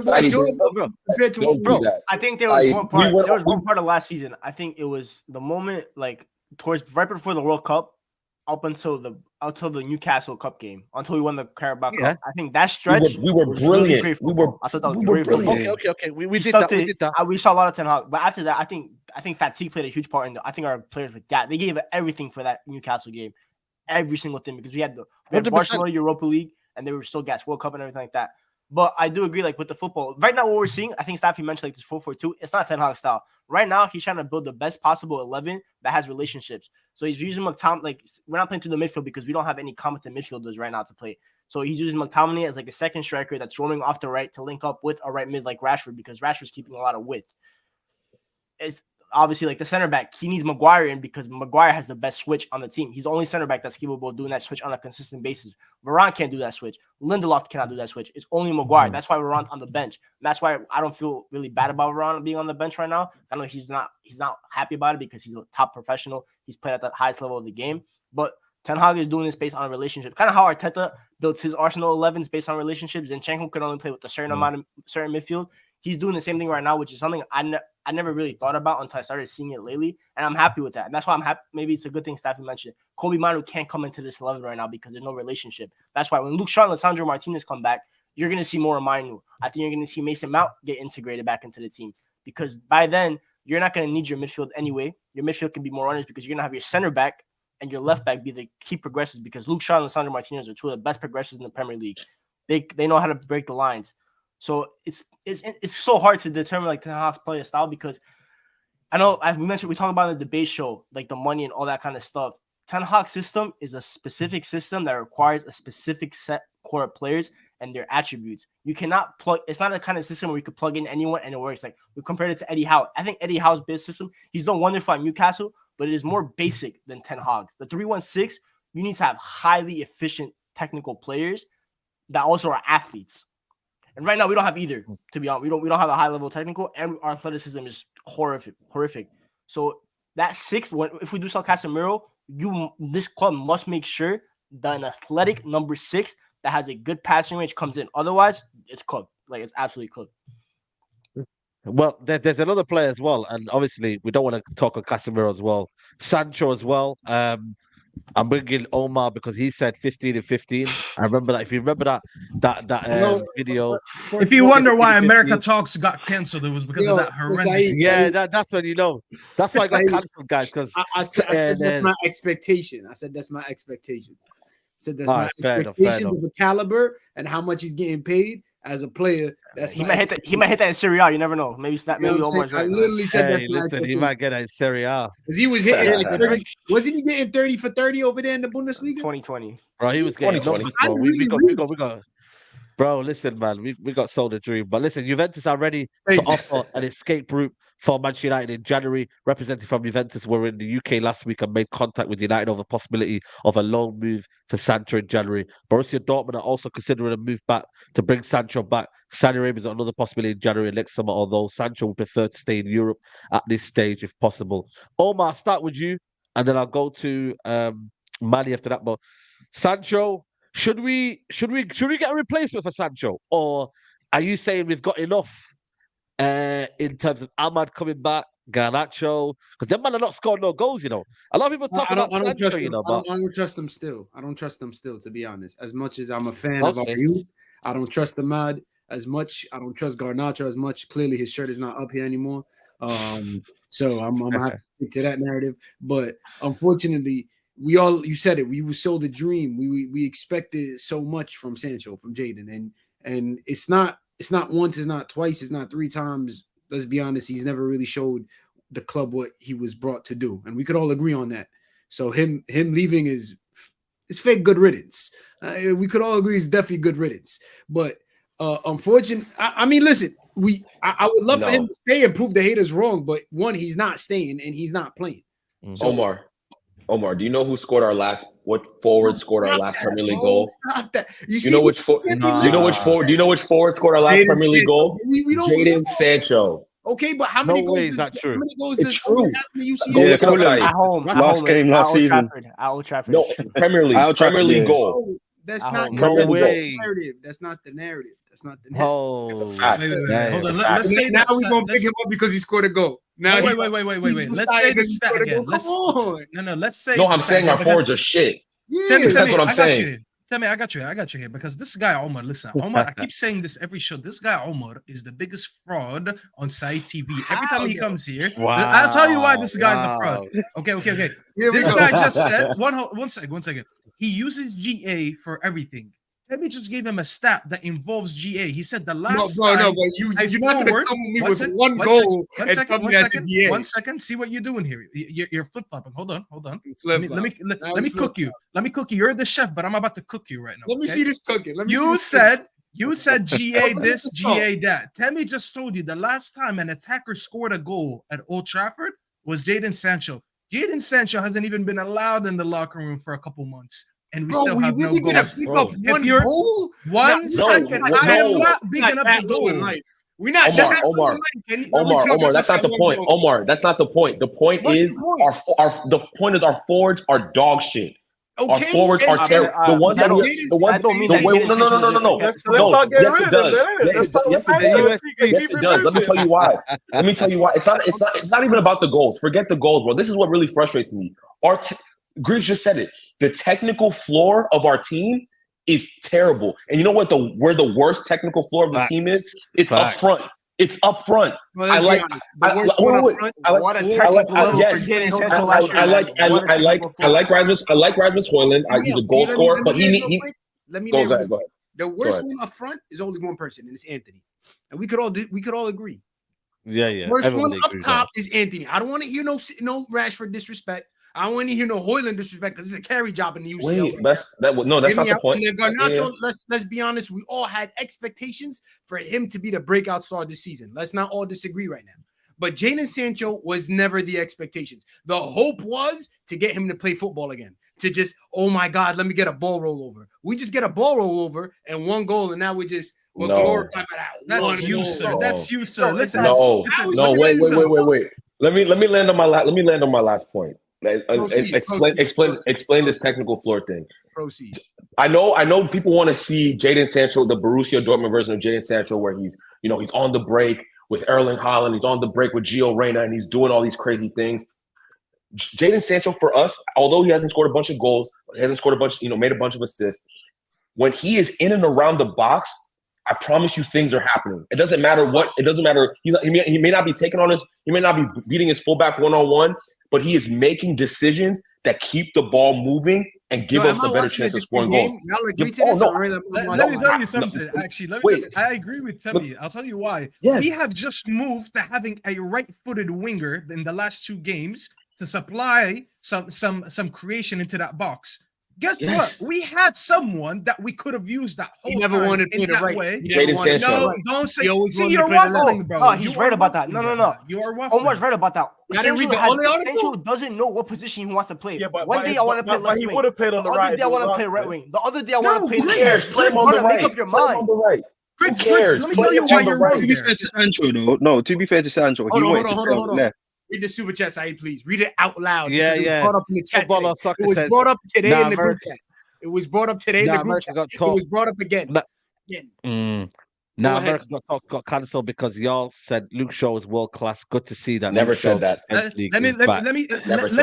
do that. I think there was one part. There was one part of last season. I think it was the moment, like towards right before the World Cup, up until the Newcastle Cup game, until we won the Carabao Cup. I think that stretch we were brilliant. Really I thought that was great. Okay. We did that. We saw a lot of Ten Hag, but after that, I think fatigue played a huge part in it. I think our players were that they gave everything for that Newcastle game, every single thing, because we had Barcelona Europa League and they were still gas World Cup and everything like that. But I do agree, like with the football right now, what we're seeing, I think Staffy mentioned like this 4-4-2. It's not Ten Hag style. Right now, he's trying to build the best possible 11 that has relationships. So he's using McTominay. Like we're not playing through the midfield because we don't have any competent midfielders right now to play. So he's using McTominay as like a second striker that's roaming off the right to link up with a right mid like Rashford, because Rashford's keeping a lot of width. It's obviously like the center back. He needs Maguire in because Maguire has the best switch on the team. He's the only center back that's capable of doing that switch on a consistent basis. Varane can't do that switch. Lindelof cannot do that switch. It's only Maguire. That's why Varane's on the bench. That's why I don't feel really bad about Varane being on the bench right now. I know he's not happy about it because he's a top professional. He's played at the highest level of the game. But Ten Hag is doing this based on a relationship. Kind of how Arteta built his Arsenal 11s based on relationships. Zinchenko could only play with a certain amount of certain midfield. he's doing the same thing right now, which is something I never really thought about until I started seeing it lately, and I'm happy with that. And that's why I'm happy. Maybe it's a good thing Staffy mentioned. Kobe Manu can't come into this 11 right now because there's no relationship. That's why when Luke Shaw and Lisandro Martinez come back, you're going to see more of Manu. I think you're going to see Mason Mount get integrated back into the team because by then, you're not going to need your midfield anyway. Your midfield can be more runners because you're going to have your center back and your left back be the key progressors because Luke Shaw and Lisandro Martinez are two of the best progressors in the Premier League. They know how to break the lines. So it's so hard to determine like Ten Hag's play style because I know as we mentioned, we talk about in the debate show, like the money and all that kind of stuff. Ten Hag's system is a specific system that requires a specific set core of players and their attributes. You cannot plug. It's not a kind of system where you could plug in anyone and it works. Like we compared it to Eddie Howe. I think Eddie Howe's base system, he's done wonderful at Newcastle, but it is more basic than Ten Hag's. The 3-1-6, you need to have highly efficient technical players that also are athletes. And right now we don't have either. To be honest, we don't have a high level technical, and our athleticism is horrific. So that 6, if we do sell Casemiro, this club must make sure that an athletic number 6 that has a good passing range comes in. Otherwise, it's cooked. Like it's absolutely cooked. Well, there's another player as well, and obviously we don't want to talk on Casemiro as well. Sancho as well. I'm bringing Omar because he said 15 and 15. I remember that. If you remember that video. If you wonder why America Talks got canceled, it was because of that horrendous. Yeah, that's when you know. That's why I got canceled, guys. Because I said that's my expectation. I said that's my expectation. Said that's my expectations of the caliber and how much he's getting paid as a player. That's he might hit that in Serie A. You never know. Maybe that. Maybe Omar's right. I literally said that's my expectation. He might get that in Serie A because he was hitting like 30. Wasn't he getting 30 for 30 over there in the Bundesliga? 2020. Bro, he was getting numbers, bro. We got. Bro, listen, man, we got sold a dream. But listen, Juventus are ready to offer an escape route for Manchester United in January. Representatives from Juventus were in the UK last week and made contact with United over the possibility of a loan move for Sancho in January. Borussia Dortmund are also considering a move back to bring Sancho back. Saudi Arabia is another possibility in January next summer, although Sancho would prefer to stay in Europe at this stage if possible. Omar, I'll start with you, and then I'll go to Mali after that. But Sancho, should we get a replacement for Sancho, or are you saying we've got enough in terms of Ahmad coming back, Garnacho? Because them man are not scoring no goals, you know. A lot of people talk about Sancho, you know. But I don't trust them still. I don't trust them still, to be honest. As much as I'm a fan of our youth, I don't trust Ahmad as much. I don't trust Garnacho as much. Clearly, his shirt is not up here anymore. So I'm gonna have to stick to that narrative. But unfortunately, you said it. We sold a dream. We expected so much from Sancho, from Jadon, and it's not once, it's not twice, it's not 3 times. Let's be honest, he's never really showed the club what he was brought to do, and we could all agree on that. So him leaving is fake good riddance. We could all agree it's definitely good riddance. But unfortunately, I mean, listen, I would love for him to stay and prove the haters wrong, but one, he's not staying and he's not playing. So, Omar, do you know what forward scored our last Premier League goal? Stop that. Do you know which forward scored our last Premier League goal? Jadon Sancho. Okay, but how many goals is that true? How many goals it's true. At home. Last game, last season. At Old Trafford. No, Premier League goal. No, that's not no way. narrative. That's not the narrative. That's not the narrative. Oh, Hold on. Let's say now we're gonna pick him up because he scored a goal. Now wait. Let's say the stat again. Let's say. No, I'm saying our forwards are shit. Tell me, that's what I'm saying. Tell me, I got you here because this guy Omar, listen, Omar, I keep saying this every show. This guy Omar is the biggest fraud on Side TV. Every time he comes here, I'll tell you why this guy's a fraud. Okay. This guy just said one second. He uses GA for everything. Let me just give him a stat that involves GA. He said the last time. No, but you're not going to come with me with one goal. One second. See what you're doing here. You're flip flopping. Hold on. Let me cook you. Let me cook you. You're the chef, but I'm about to cook you right now. Let me see this cooking. You said GA this, GA that. Temi just told you the last time an attacker scored a goal at Old Trafford was Jadon Sancho. Jadon Sancho hasn't even been allowed in the locker room for a couple months. And we still have no goals. If you're second, I am not big enough to go in life. We're not Omar, that's not the point. Omar, that's not the point. The point is our forwards are dog shit. Our forwards are terrible. The ones that the way. No. Let's start getting rid of them. Yes, it does. Let me tell you why. It's not even about the goals. Forget the goals, bro. This is what really frustrates me. Griggs just said it. The technical floor of our team is terrible. And you know what? Where the worst technical floor of the team is? It's up front. It's up front. Well, I like Rasmus. I like Rasmus Højlund. He's a goal scorer, but let me go ahead. The worst one up front is only one person, and it's Anthony. And we could all agree. Yeah. Worst one up top is Anthony. I don't want to hear no Rashford disrespect. I don't want to hear no Højlund disrespect because it's a carry job in the UCL. Wait, that's not the point. And then Garnacho, let's be honest, we all had expectations for him to be the breakout star this season. Let's not all disagree right now. But Jadon Sancho was never the expectations. The hope was to get him to play football again. To just, oh my God, let me get a ball rollover. We just get a ball rollover and one goal, and now we're glorified by that. That's you, sir. No. That's you, sir. Listen, wait. Let me land on my last point. Explain this technical floor thing. Proceed. I know people want to see Jadon Sancho, the Borussia Dortmund version of Jadon Sancho, where he's on the break with Erling Haaland, he's on the break with Gio Reyna, and he's doing all these crazy things. Jadon Sancho for us, although he hasn't scored a bunch of goals, he hasn't scored a bunch, made a bunch of assists. When he is in and around the box, I promise you things are happening. It doesn't matter what. It doesn't matter. He may not be taking on he may not be beating his fullback one-on-one, but he is making decisions that keep the ball moving and give us a better chance of scoring goals. Let me tell you something. Actually, I agree with Temi. I'll tell you why. Yes. We have just moved to having a right-footed winger in the last 2 games to supply some creation into that box. Guess what? We had someone that we could have used that whole never time wanted to in that right. way. Jadon Sancho. No, don't say. See, you're waffling, bro. No, he's right about that. No. You are waffling. Omar's right about that. Sancho doesn't know what position he wants to play. Yeah, but one day I want to play left wing. He would have played on the right. The other day I want to play right wing. The other day I want to play Cares? Play him on the right. Make up your mind. Who cares? Let me tell you why you're wrong. To be fair to Sancho, though. No, to be fair to Sancho, hold on. Read the super chat, Saeed, please. Read it out loud. Yeah. It was brought up in the chat. It was brought up today in the group chat. It was brought up today in the group chat. It was brought up again. America got cancelled because y'all said Luke Shaw was world class. Good to see that. Never said that. Let me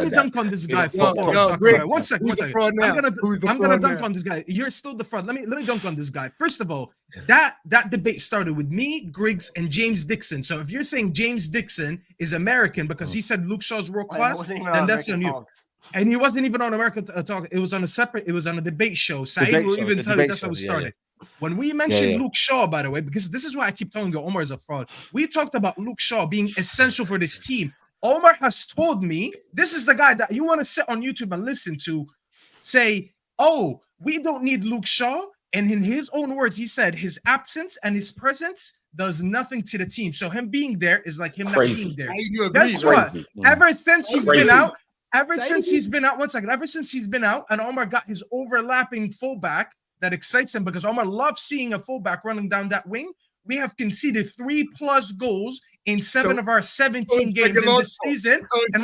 dunk on this guy. One second. I'm gonna dunk on this guy. You're still the fraud. Let me dunk on this guy. First of all, that debate started with me, Griggs, and James Dixon. So if you're saying James Dixon is American because he said Luke Shaw's world class, then that's on you. And he wasn't even on America Talk. It was on a debate show. Saeed will even tell you that's how it started. When we mentioned Luke Shaw, by the way, because this is why I keep telling you Omar is a fraud. We talked about Luke Shaw being essential for this team. Omar has told me this is the guy that you want to sit on YouTube and listen to say, oh, we don't need Luke Shaw. And in his own words, he said his absence and his presence does nothing to the team. So him being there is like him not being there. Guess what? Ever since he's been out, and Omar got his overlapping fullback that excites him because Omar loves seeing a fullback running down that wing. We have conceded 3+ goals in 7 of our 17 games in this season. And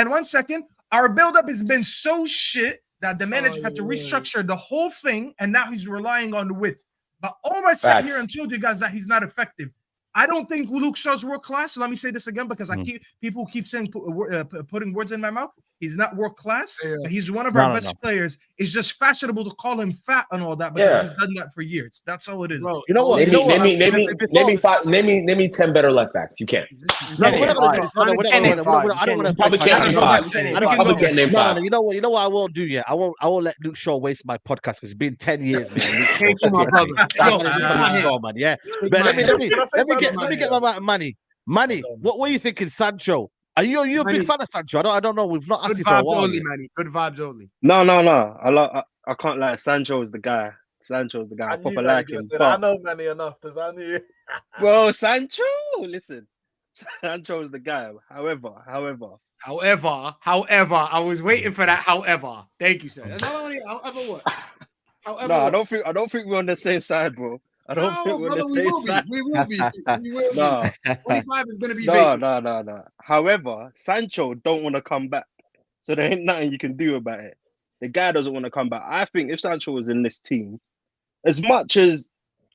one second, our buildup has been so shit that the manager had to restructure the whole thing, and now he's relying on the width. But Omar sat here and told you guys that he's not effective. I don't think Luke Shaw's world class. So let me say this again because people keep saying putting words in my mouth. He's not world class, but he's one of our best players. It's just fashionable to call him fat and all that, but he's done that for years. That's all it is. Bro, you know what? Name me 10 better left backs. You can't. I don't want to. Probably can't name 5. Probably can't name 5. You know what I won't do yet. I won't let Luke Shaw waste my podcast because it's been 10 years, man. Thank you, my brother. Man, yeah. But let me get my money. Money. What were you thinking, Sancho? Are you a big fan of Sancho? I don't know. We've not asked you for a while. Good vibes only. No. I can't lie. Sancho's the guy. I proper like him. I know Manny enough. Does I knew? Well, Sancho. Listen, Sancho's the guy. However, I was waiting for that. However, thank you, sir. That's not only however what. However, no, I don't think we're on the same side, bro. I don't think we're on the same side. We will be. No. 25 is gonna be no. However, Sancho don't want to come back, so there ain't nothing you can do about it. The guy doesn't want to come back. I think if Sancho was in this team, as much as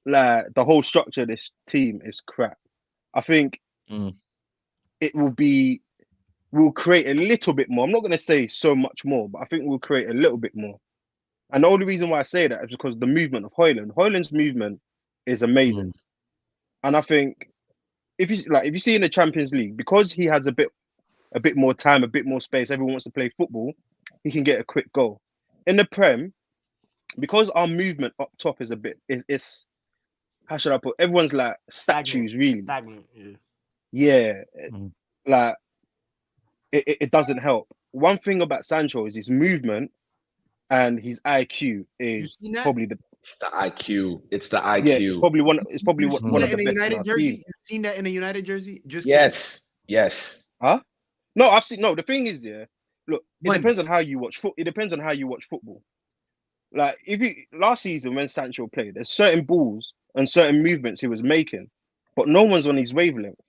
like the whole structure of this team is crap, I think it we'll create a little bit more. I'm not going to say so much more, but I think we'll create a little bit more. And the only reason why I say that is because the movement of Højlund's movement is amazing. And I think if you see in the Champions League, because he has a bit more time, a bit more space, everyone wants to play football, he can get a quick goal. In the Prem, because our movement up top is it's how should I put? Everyone's like statues, really. Stagnant, like it doesn't help. One thing about Sancho is his movement and his IQ is probably the. It's the IQ. It's the IQ. Yeah, it's probably one. It's probably one of the best. United jersey. You've seen that in a United jersey? Just yes. Huh? No, I've seen. No, the thing is, look, it depends on how you watch football. It depends on how you watch football. Like last season when Sancho played, there's certain balls and certain movements he was making, but no one's on his wavelength,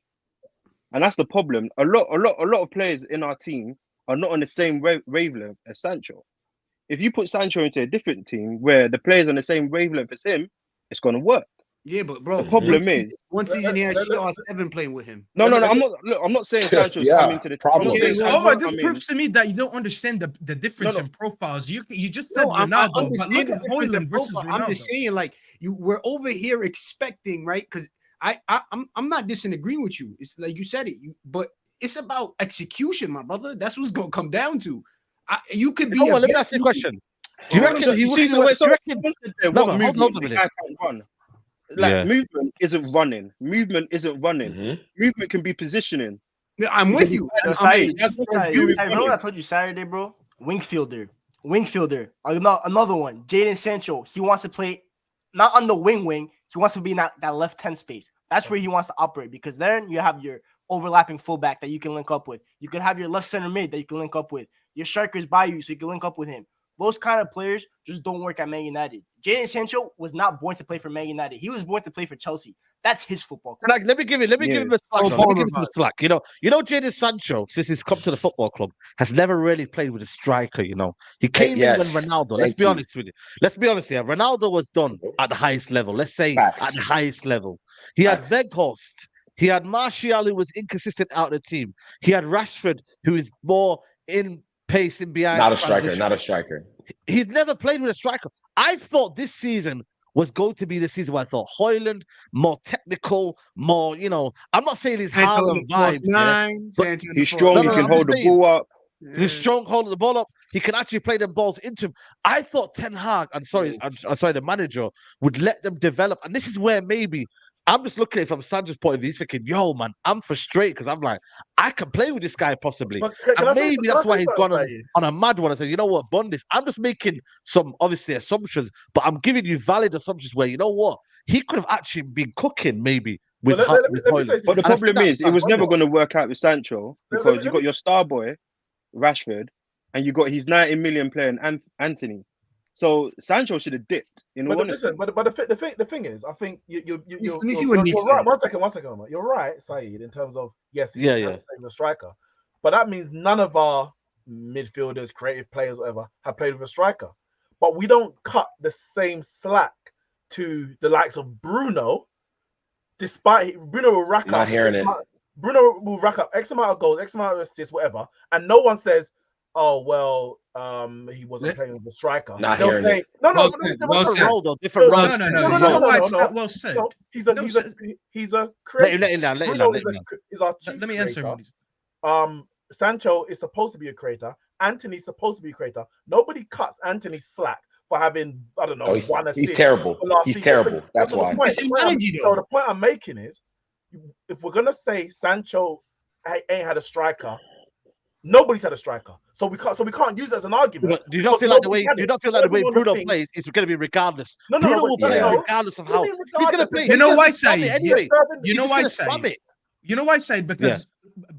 and that's the problem. A lot of players in our team are not on the same wavelength as Sancho. If you put Sancho into a different team where the players on the same wavelength as him, it's gonna work. Yeah, but bro, the problem is one season he had CR7 playing with him. No. I'm not saying Sancho's coming to the problem. This proves to me that you don't understand the difference in profiles. You just said Ronaldo, but look at Højlund versus Ronaldo. I'm just saying, like, we're over here expecting, right? Because I'm not disagreeing with you. It's like you said it, but it's about execution, my brother. That's what's gonna come down to. You could be. Let me ask you a question. Do you reckon he would? Hold on. Movement isn't running. Movement Movement can be positioning. Yeah, I'm with you. Remember what I told you Saturday, bro? Wingfielder. Another one. Jadon Sancho. He wants to play not on the wing. He wants to be in that left 10 space. That's where he wants to operate, because then you have your overlapping fullback that you can link up with. You could have your left center mid that you can link up with. Your strikers by you, so you can link up with him. Those kind of players just don't work at Man United. Jadon Sancho was not born to play for Man United. He was born to play for Chelsea. That's his football club. Let me give him a some slack. You know, Jadon Sancho, since he's come to the football club, has never really played with a striker. You know, he came in when Ronaldo. Let's be honest with you. Let's be honest here. Ronaldo was done at the highest level. Let's say at the highest level. He had Weghorst. He had Martial, who was inconsistent out of the team. He had Rashford, who is more in pacing behind. Not a striker. He's never played with a striker. I thought this season was going to be the season where I thought Højlund, more technical, more, I'm not saying he's Haaland vibes, but he's strong, he can hold the ball up. He's strong holding the ball up. He can actually play them balls into him. I thought Ten Hag, the manager, would let them develop. And this is where maybe I'm just looking at it from Sancho's point of view. He's thinking, yo, man, I'm frustrated because I'm like, I can play with this guy possibly. And maybe that's why he's gone on a mad one and said, you know what, Bundis, I'm just making some, obviously, assumptions, but I'm giving you valid assumptions where, you know what, he could have actually been cooking maybe with Højlund. But the problem is, it was never going to work out with Sancho because you got your star boy, Rashford, and you got his 90 million player, Anthony. So Sancho should have dipped. But the thing is, I think you're right. One second. You're right, Saeed, in terms of he's a striker, but that means none of our midfielders, creative players, whatever, have played with a striker. But we don't cut the same slack to the likes of Bruno, despite Bruno will rack up. Bruno will rack up X amount of goals, X amount of assists, whatever, and no one says, "Oh well, he wasn't playing with the striker." Not hearing it. Different roles. No. Well said. He's a creator. Let me answer. Sancho is supposed to be a creator. Anthony's supposed to be a creator. Nobody cuts Anthony slack for having, I don't know, one assist. He's terrible. He's terrible. That's why. The point I'm making is, if we're gonna say Sancho ain't had a striker, nobody's had a striker, so we can't use it as an argument. But do you not feel like the way Bruno plays is going to be regardless? Bruno will play regardless of how he's going to play. You know why, Said? Anyway, you know why, Said? Because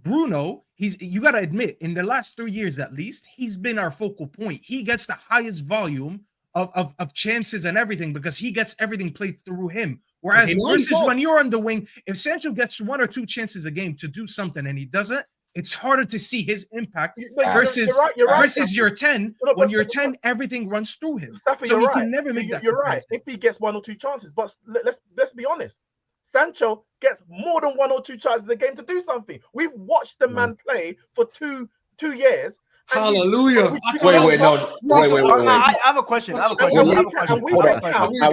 Bruno, you got to admit, in the last 3 years at least, he's been our focal point. He gets the highest volume of chances and everything because he gets everything played through him. Whereas versus when you're on the wing, if Sancho gets 1 or 2 chances a game to do something and he doesn't, it's harder to see his impact You're versus right, versus Staffy. your 10. No, When but- you're but- 10, everything runs through him. Staffy, So you're he right. can never make that You're right. comparison. If he gets 1 or 2 chances, but let's be honest. Sancho gets more than 1 or 2 chances a game to do something. We've watched the man play for two years. and he- Hallelujah. we- Wait, I have a question. I have a question. And I have a we- question. and we Hold can on. count- I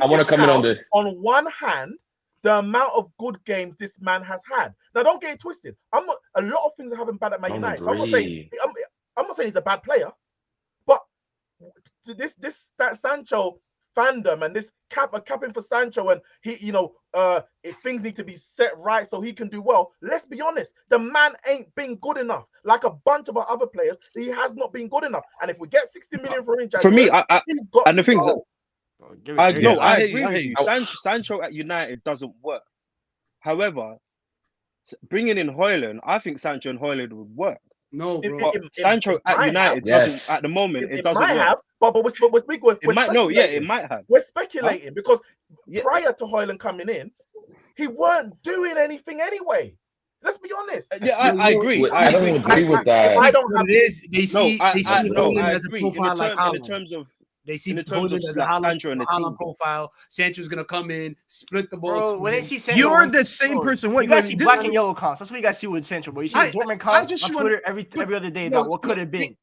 want to come in on this. On one hand, the amount of good games this man has had. Now, don't get it twisted. A lot of things are having bad at Man United. So I'm not saying he's a bad player, but that Sancho fandom and this capping for Sancho, and he, if things need to be set right so he can do well. Let's be honest, the man ain't been good enough. Like a bunch of our other players, he has not been good enough. And if we get 60 million for him, For me, he's got and the to thing is, go. I hear agree you, I with hear you. you. Sancho at United doesn't work. However, bringing in Højlund, I think Sancho and Højlund would work. No, bro. But Sancho at United doesn't. At the moment, it doesn't might work. have, but we're speaking. It might. No, yeah, it might have. We're speculating because Yeah. prior to Højlund coming in, he weren't doing anything anyway. Let's be honest. Yeah, I agree. I don't agree with that. I don't What have it is, they No, see Højlund I as a agree. profile like In Haaland. the terms of They see in the terms Højlund of as a like Haaland, Sancho and the team. Haaland profile. Sancho's gonna come in, split the ball. Bro, when they see Sancho, You're the same person. You Wait, guys wait, see this black is- and yellow comps. That's what you guys see with Sancho, bro. You see I- Dortmund I comps just on wanna- Twitter every other day. No, That what could have been.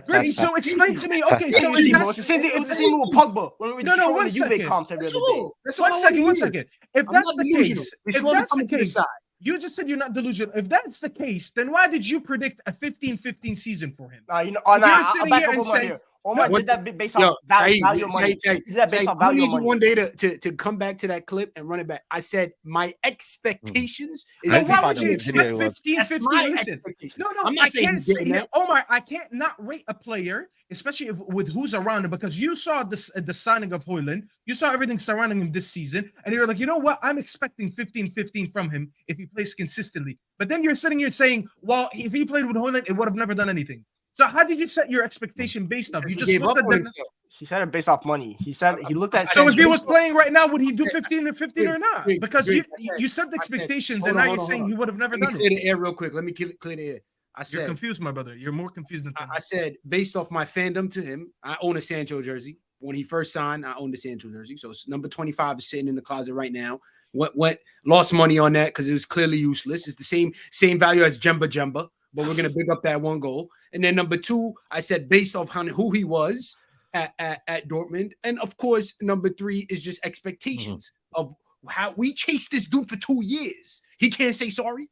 Great. So explain to me. Okay, so Easy, if bro. It's the same thing. It's the same with Pogba. When we No, destroying one the Juve second. comps every That's other day. all. That's One all I second, wanna one hear. second. If I'm that's not the delusional. case, It's if slowly that's the coming to the case, side. you just said you're not delusional. If that's the case, then why did you predict a 15-15 season for him? Nah, If you're I'll sitting back here up and Omar say- here. Omar No, did that based Yo, off value Saeed, of money. Saeed, He did that based Saeed, off I value need of you money. one day to come back to that clip and run it back. I said my expectations is So I why think would you the expect video was- 15-15? my Listen, expectations. no, I'm I not saying can't he's getting say that. Omar, I can't not rate a player, especially with who's around him, because you saw this the signing of Højlund, you saw everything surrounding him this season, and you're like, you know what? I'm expecting 15-15 from him if he plays consistently. But then you're sitting here saying, well, if he played with Højlund, it would have never done anything. So how did you set your expectation based off? You He just gave looked up at on them. himself. He said it based off money. He said he looked at. So if he Sancho. was playing right now, would he do 15-15 or not? Wait, Because wait, you set the I said- expectations, hold and on, now you're hold on, saying hold he would have never Let me done clear it. the air real quick. Let me clear the air. I You're said confused, my brother. You're more confused than I said based off my fandom to him, I own a Sancho jersey. When he first signed, I owned the Sancho jersey. So it's number 25 is sitting in the closet right now. Went lost money on that because it was clearly useless. It's the same value as Jemba, but we're gonna big up that one goal. And then number 2, I said based off who he was at Dortmund, and of course number 3 is just expectations of how we chased this dude for 2 years. He can't say sorry.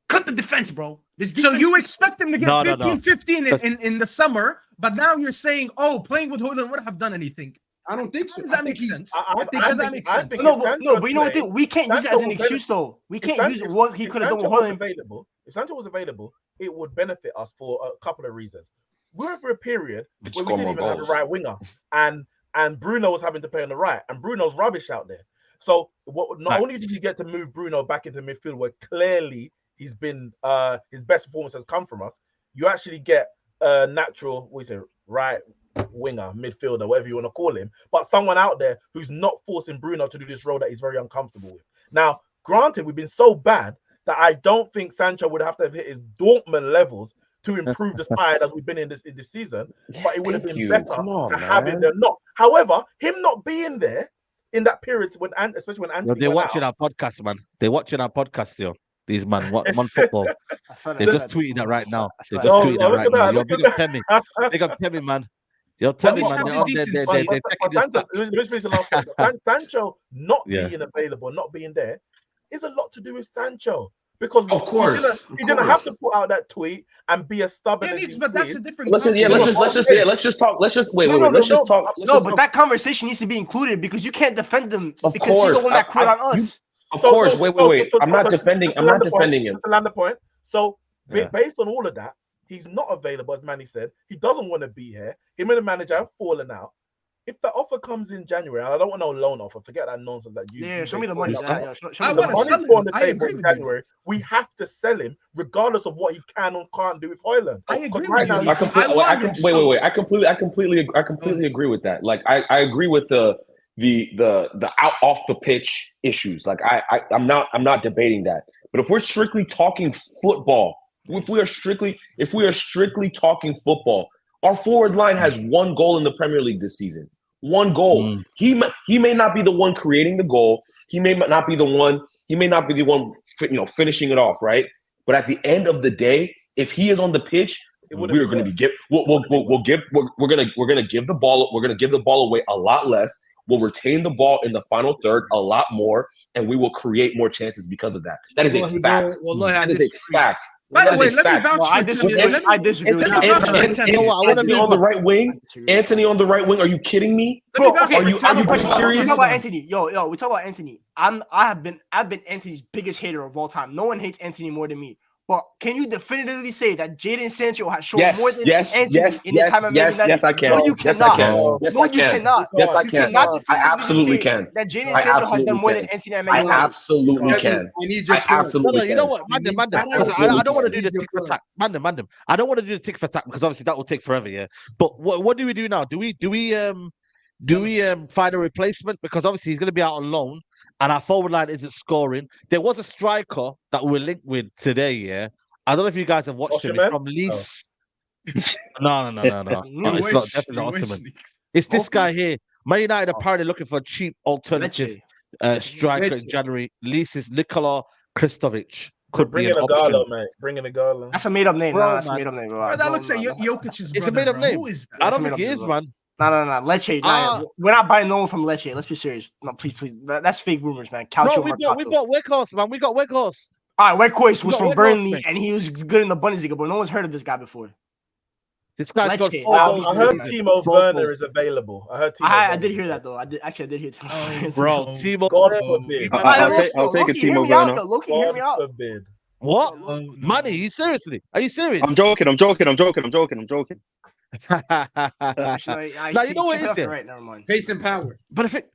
Cut the defense, bro. So you expect him to get No, no, 15-15 in the summer, but now you're saying, oh, playing with Højlund would have done anything. I don't think so. Does that I think make he's- sense? Does that make sense? No, but you know what? We can't use it as an excuse, though. We can't use what he could have done with Højlund. If Sancho was available, it would benefit us for a couple of reasons. We were for a period Could where we score didn't more even have a goals. right winger, and Bruno was having to play on the right, and Bruno's rubbish out there. So not only did you get to move Bruno back into midfield, where clearly he's been his best performance has come from us, you actually get a natural, right winger, midfielder, whatever you want to call him, but someone out there who's not forcing Bruno to do this role that he's very uncomfortable with. Now, granted, we've been so bad that I don't think Sancho would have to have hit his Dortmund levels to improve the side as we've been in this season, but it would have been better to have him there. Not, however, him not being there in that period when, especially when Anthony They're went watching out, our podcast, man. They're watching our podcast still. These man, one football. They've just tweeted that right now. They've just tweeted that right now. You're big up Temi. Big up Temi, man. You're Temi, least man. have They're the on there. decency. They're checking this stuff. let me finish the last point. Sancho not Yeah. being available, not being there, is a lot to do with Sancho. Because Of course, he didn't have to put out that tweet and be as stubborn as he But that's a is. different. Let's just talk. Let's just wait. Let's just talk. No, but that conversation needs to be included because you can't defend him Of because he's course. the one that quit on us. Of course. Wait. I'm not defending. I'm not defending him. To land the point. So Yeah. based on all of that, he's not available, as Manny said. He doesn't want to be here. Him and the manager have fallen out. If the offer comes in January, and I don't want no loan offer, forget that nonsense that you. Yeah, show me the money. Show I me want the to money sell on the him. I table agree in with you. January. We have to sell him, regardless of what he can or can't do with Højlund. I agree Because right with you. now, I completely I completely agree with that. Like I agree with the out off the pitch issues. Like I'm not debating that. But if we're strictly talking football, if we are strictly talking football, our forward line has one goal in the Premier League this season. One goal. He may not be the one creating the goal. He may not be the one. He may not be the one, finishing it off, right? But at the end of the day, if he is on the pitch, we're going to be we're going to give the ball away a lot less. We'll retain the ball in the final third a lot more, and we will create more chances because of that. That is a fact. That is a fact. By the way, let me vouch for you. I disagree with that. Anthony on the right wing. Anthony on the right wing. Are you kidding me? Bro, okay, are you serious? We talk about Anthony. Yo, we talk about Anthony. I've been Anthony's biggest hater of all time. No one hates Anthony more than me. But can you definitively say that Jadon Sancho has shown more than Anthony in his time at Man United? Yes, I can. No, you cannot. Yes, I can. Yes, I can. I absolutely can. That Jadon Sancho has done more than Anthony at Man United. I absolutely can. I absolutely can. You know what, Mandem? I don't want to do the tick for tack. Mandem. I don't want to do the tick for tack because obviously that will take forever. Yeah. But what do we do now? Do we find a replacement? Because obviously he's going to be out on loan, and our forward line isn't scoring. There was a striker that we're linked with today. Yeah. I don't know if you guys have watched him. It's from Leeds. No. It's not definitely Ottoman. It's this guy here. Man United apparently looking for a cheap alternative striker in January. Leeds is Nikola Kristovic. Could bring be in an a option. Galo, mate. Bring in a Galo. That's a made up name. Bro, That's a made up name. Bro, that looks like Jokic's brother. It's a made up name. Who is that? I don't think it is, man. No. Lecce. We're not buying no one from Lecce. Let's be serious. No, please. That's fake rumors, man. Bro, we got Weghorst, man. We got Weghorst. All right, Weghorst was from Burnley, and he was good in the Bundesliga, but no one's heard of this guy before. This guy's got Lecce. 4 goals. I heard Timo Werner is available. I did hear that though. I did hear Timo. Bro, Timo. God forbid. I'll take a Timo Werner. Loki, hear me out. Forbid. What? Manny, are you serious? I'm joking. Actually, Now you know what it is. Right, never mind. Pace and power. But if it,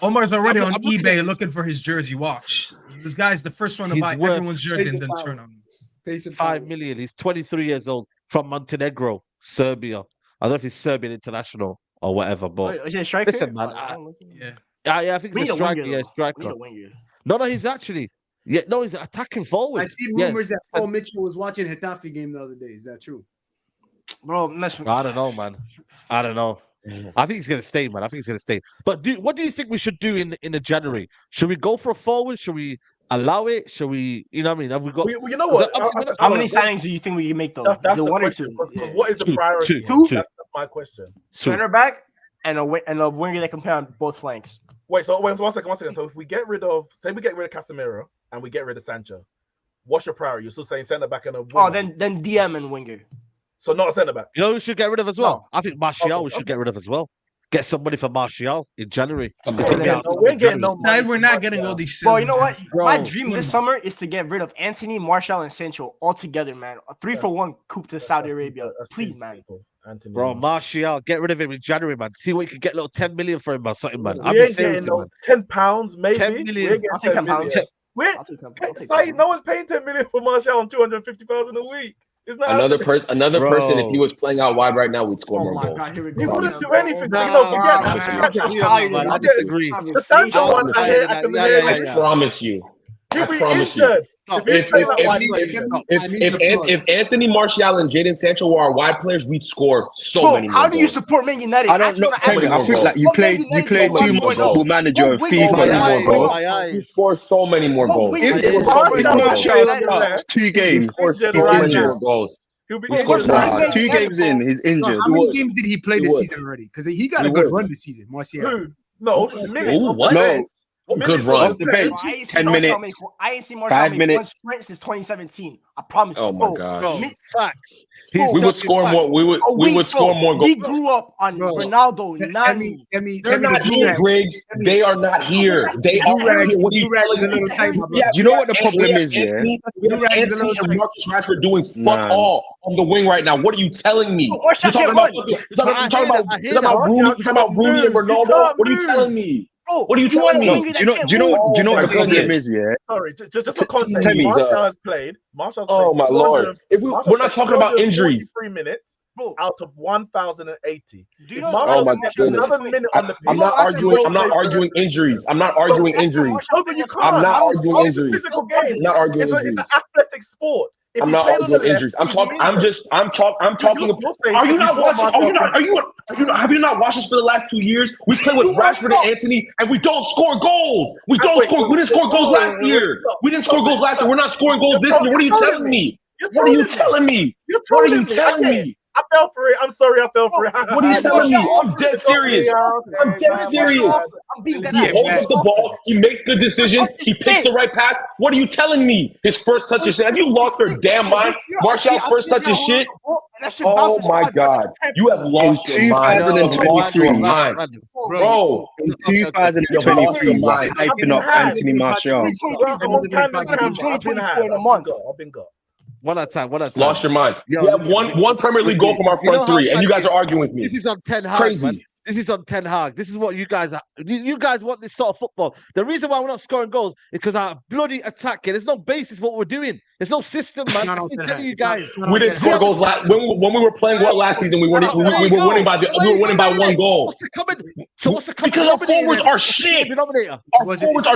Omar's already on looking eBay at looking for his jersey. Watch. This guy's the first one to He's buy worth everyone's jersey and then £5 turn on him. Pace and 5 power. million. He's 23 years old from Montenegro, Serbia. I don't know if he's Serbian international or whatever, but Wait, is he a striker? listen, man. Yeah. I think he's a striker. Yeah, striker. No, he's actually. Yeah, no, he's an attacking forward. I see rumors that Paul Mitchell was watching Hetafe game the other day. Is that true? Bro, I don't know, man. I don't know. I think he's gonna stay, man. I think he's gonna stay. But what do you think we should do in the January? Should we go for a forward? Should we allow it? Should we? You know what I mean? Have we got? You know what? How many signings do you think we can make though? That's the one or question. two? Yeah. What is the priority? Two. That's my question. Center back and a winger that can play on both flanks. Wait, one second. So if we get rid of Casemiro and we get rid of Sancho, what's your priority? You're still saying centre back and a winger? Oh, then DM and winger. So not a centre back. You know, we should get rid of as well. No. I think Martial we should get rid of as well. Get some money for Martial in January. We're getting no money. We're not getting all these. Well, you know what? Bro, My dream this summer is to get rid of Anthony, Martial, and Sancho all together, man. A 3-for-1 coup to Saudi Arabia. Please, man. Anthony. Bro, Martial, get rid of him in January, man. See what you can get, little 10 million for him or something, man. We I'll be ain't serious, getting man. £10, maybe. 10 million. I'll take 10 pounds. We're no one's paying 10 million for Martial and 250,000 a week. It's not Another person, if he was playing out wide right now, would score more goals. God, here we He go. wouldn't do anything. I disagree. The Sancho one, I hear Yeah. I promise you. He'll I be promise you. injured. If Anthony Martial and Jadon Sancho were our wide players, we'd score so many more How do you goals. support Man United? I don't know. I feel like you play too much Football Manager and FIFA. You score so many more goals. It's 2 games. He's injured. Goals. He'll be We scored injured. 2 games in, he's injured. How many games did he play this season already? Because he got a good run this season. Martial. Who? No, Ooh, what? No. Good run. Off the bench, 10 minutes. I ain't seen Martial 5 make minutes. one sprint since 2017. I promise. Oh my gosh. Bro, facts. We would score more. We would score more goals. We grew up on Ronaldo, Nani. They're not here, Griggs. They are not here. They are here. What are you telling me? Do you know what the problem is, yeah? Anthony and Marcus Rashford doing fuck all on the wing right now. What are you telling me? You're talking about Rooney and Ronaldo. What are you telling me? What are you telling me? Do you know what the problem is, yeah? Sorry, just for context. Tell me, Martial has played. Oh my lord! If we're not talking about injuries, 3 minutes. Bro. out of 1,080. Do you If know Martial Oh my gets goodness. another minute on the pitch, I'm not arguing. I'm not arguing injuries. I'm not arguing injuries. No, but you can't. I'm not arguing It's a injuries. physical game. I'm not arguing It's an injuries. athletic sport. If I'm he not played on the arguing left, injuries. I'm he'd be talking. I'm injured. just. I'm talking. You're saying Are you if not brought watching? Martial Have you not watched us for the last 2 years? We play with Rashford and Anthony, and we don't score goals. We don't score. We didn't score goals last year. We didn't score goals last year. We're not scoring goals this year. What are you telling me? What are you telling me? What are you telling me? I fell for it. I'm sorry, I fell for it. What are you telling me? I'm dead serious. I'm dead serious. I'm being dead. He holds up the ball. He makes good decisions. He picks the right pass. What are you telling me? His first touch is shit. Have you lost your damn mind? Martial's first touch is shit. Oh my God. You have lost your mind. You have lost your mind. Bro. In 2023, we're hyping up Anthony Martial. I've been got. One at a time. Lost your mind. You have one Premier League goal from our front three, and you guys are arguing with me. This is on Ten Hag. Crazy. Man. This is on Ten Hag. This is what you guys are. You guys want this sort of football. The reason why we're not scoring goals is because our bloody attacking. There's no basis for what we're doing. There's no system, man. I'm telling you guys. We didn't score goals when we were playing well last season. We were winning by one goal. What's the common? So what's the common? Because our forwards are shit. Our forwards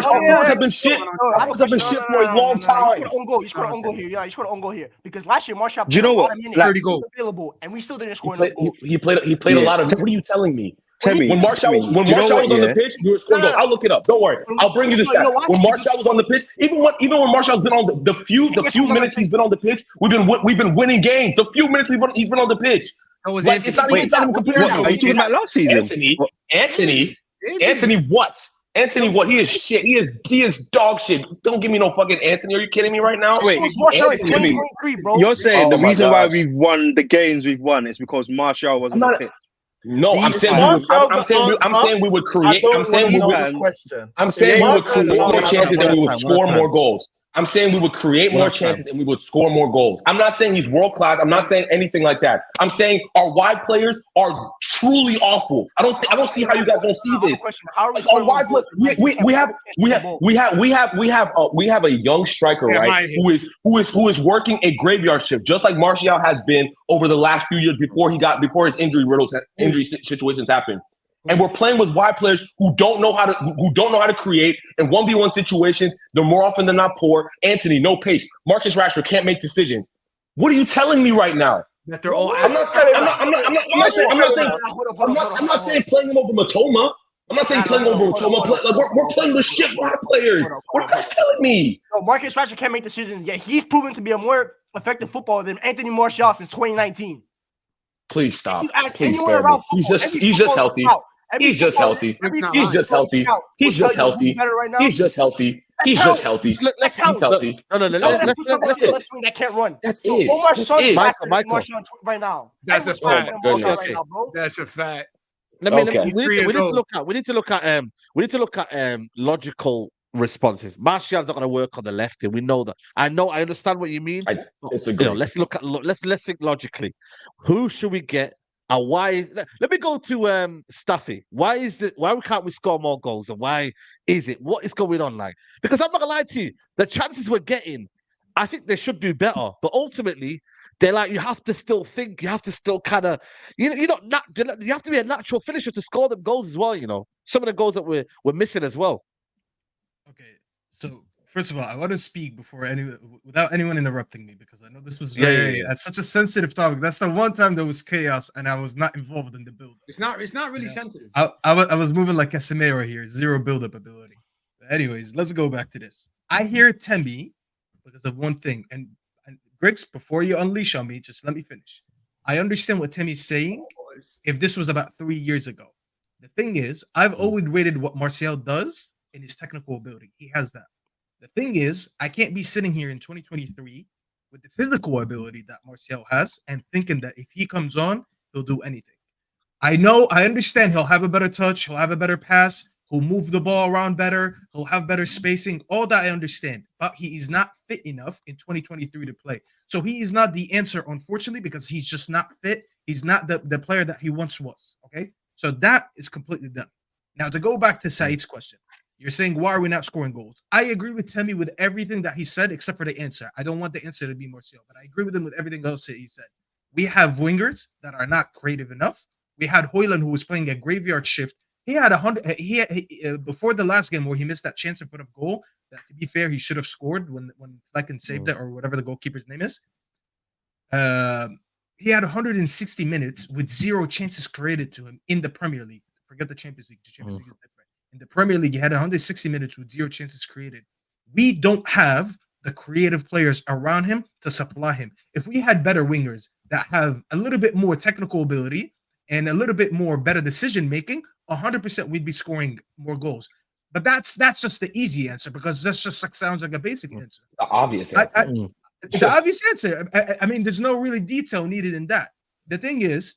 have been shit. Our forwards have been shit for a long time. You scored an own goal here. Yeah, you scored an own goal here because last year Martial. Do you know what? 30 goals available, and we still didn't score. He played a lot of. What are you telling me? When Martial was on the pitch, we were scoring goals. I'll look it up. Don't worry. I'll bring you the stat. When Martial was on the pitch, even when Martial's been on the few minutes he's been on the pitch, we've been winning games. The few minutes he's been on the pitch. Like, it's not even comparable. Are you talking about last season? Anthony what? Anthony what? He is shit. He is dog shit. Don't give me no fucking Anthony. Are you kidding me right now? Wait, Timmy, you're saying the reason why we've won the games we've won is because Martial wasn't on the pitch. No, I'm saying we would create. I'm saying we would create more chances and we would score more goals. I'm saying we would create more chances and we would score more goals. I'm not saying he's world class. I'm not saying anything like that. I'm saying our wide players are truly awful. I don't see how you guys don't see this. Our wide players, we have a young striker, right? Who is working a graveyard shift, just like Martial has been over the last few years before his injury situations happened. And we're playing with wide players who don't know how to create in 1v1 situations. They're more often than not poor. Anthony, no pace. Marcus Rashford can't make decisions. What are you telling me right now? That they're all. I'm not saying playing him over Matoma. I'm not saying playing over Matoma. We're playing with shit wide players. What are you guys telling me? No, Marcus Rashford can't make decisions. Yet he's proven to be a more effective footballer than Anthony Martial since 2019. Please stop. Please spare me. He's just healthy. He's just healthy. He's just healthy. He's just healthy. He's just healthy. He's just healthy. He's healthy. That can't run. That's it. Michael. Right now. That's a fact. That's a fact. We need to look at logical responses. Martial's not going to work on the left, and we know that. I understand what you mean. I disagree. Let's think logically. Who should we get? Why? Let me go to Staffy. Why can't we score more goals? And why is it? What is going on? Like, because I'm not gonna lie to you, the chances we're getting, I think they should do better. But ultimately, they're like, you have to still think, you have to still kind of, you have to be a natural finisher to score them goals as well. You know, some of the goals that we're missing as well. Okay, so first of all, I want to speak without anyone interrupting me, because I know this was that's such a sensitive topic. That's the one time there was chaos and I was not involved in the build. It's not really sensitive. I was moving like Casemiro here, zero build-up ability. But anyways, let's go back to this. I hear Temi because of one thing, and Griggs, before you unleash on me, just let me finish. I understand what Temi's saying if this was about 3 years ago. The thing is, I've always rated what Martial does in his technical ability. He has that. The thing is, I can't be sitting here in 2023 with the physical ability that Martial has and thinking that if he comes on, he'll do anything. I understand he'll have a better touch, he'll have a better pass, he'll move the ball around better, he'll have better spacing. All that I understand, but he is not fit enough in 2023 to play. So he is not the answer, unfortunately, because he's just not fit. He's not the player that he once was, okay? So that is completely done. Now, to go back to Saeed's question, you're saying, why are we not scoring goals? I agree with Temi with everything that he said, except for the answer. I don't want the answer to be Martial, but I agree with him with everything else that he said. We have wingers that are not creative enough. We had Hoyland, who was playing a graveyard shift. He had 100. Before the last game where he missed that chance in front of goal. That, to be fair, he should have scored when Flecken saved it, or whatever the goalkeeper's name is. He had 160 minutes with 0 chances created to him in the Premier League. Forget the Champions League. The Champions League is different. In the Premier League, he had 160 minutes with 0 chances created. We don't have the creative players around him to supply him. If we had better wingers that have a little bit more technical ability and a little bit more better decision making, 100% we'd be scoring more goals. But that's just the easy answer, because that's just sounds like a basic answer. The obvious answer. The obvious answer. I mean, there's no really detail needed in that. The thing is,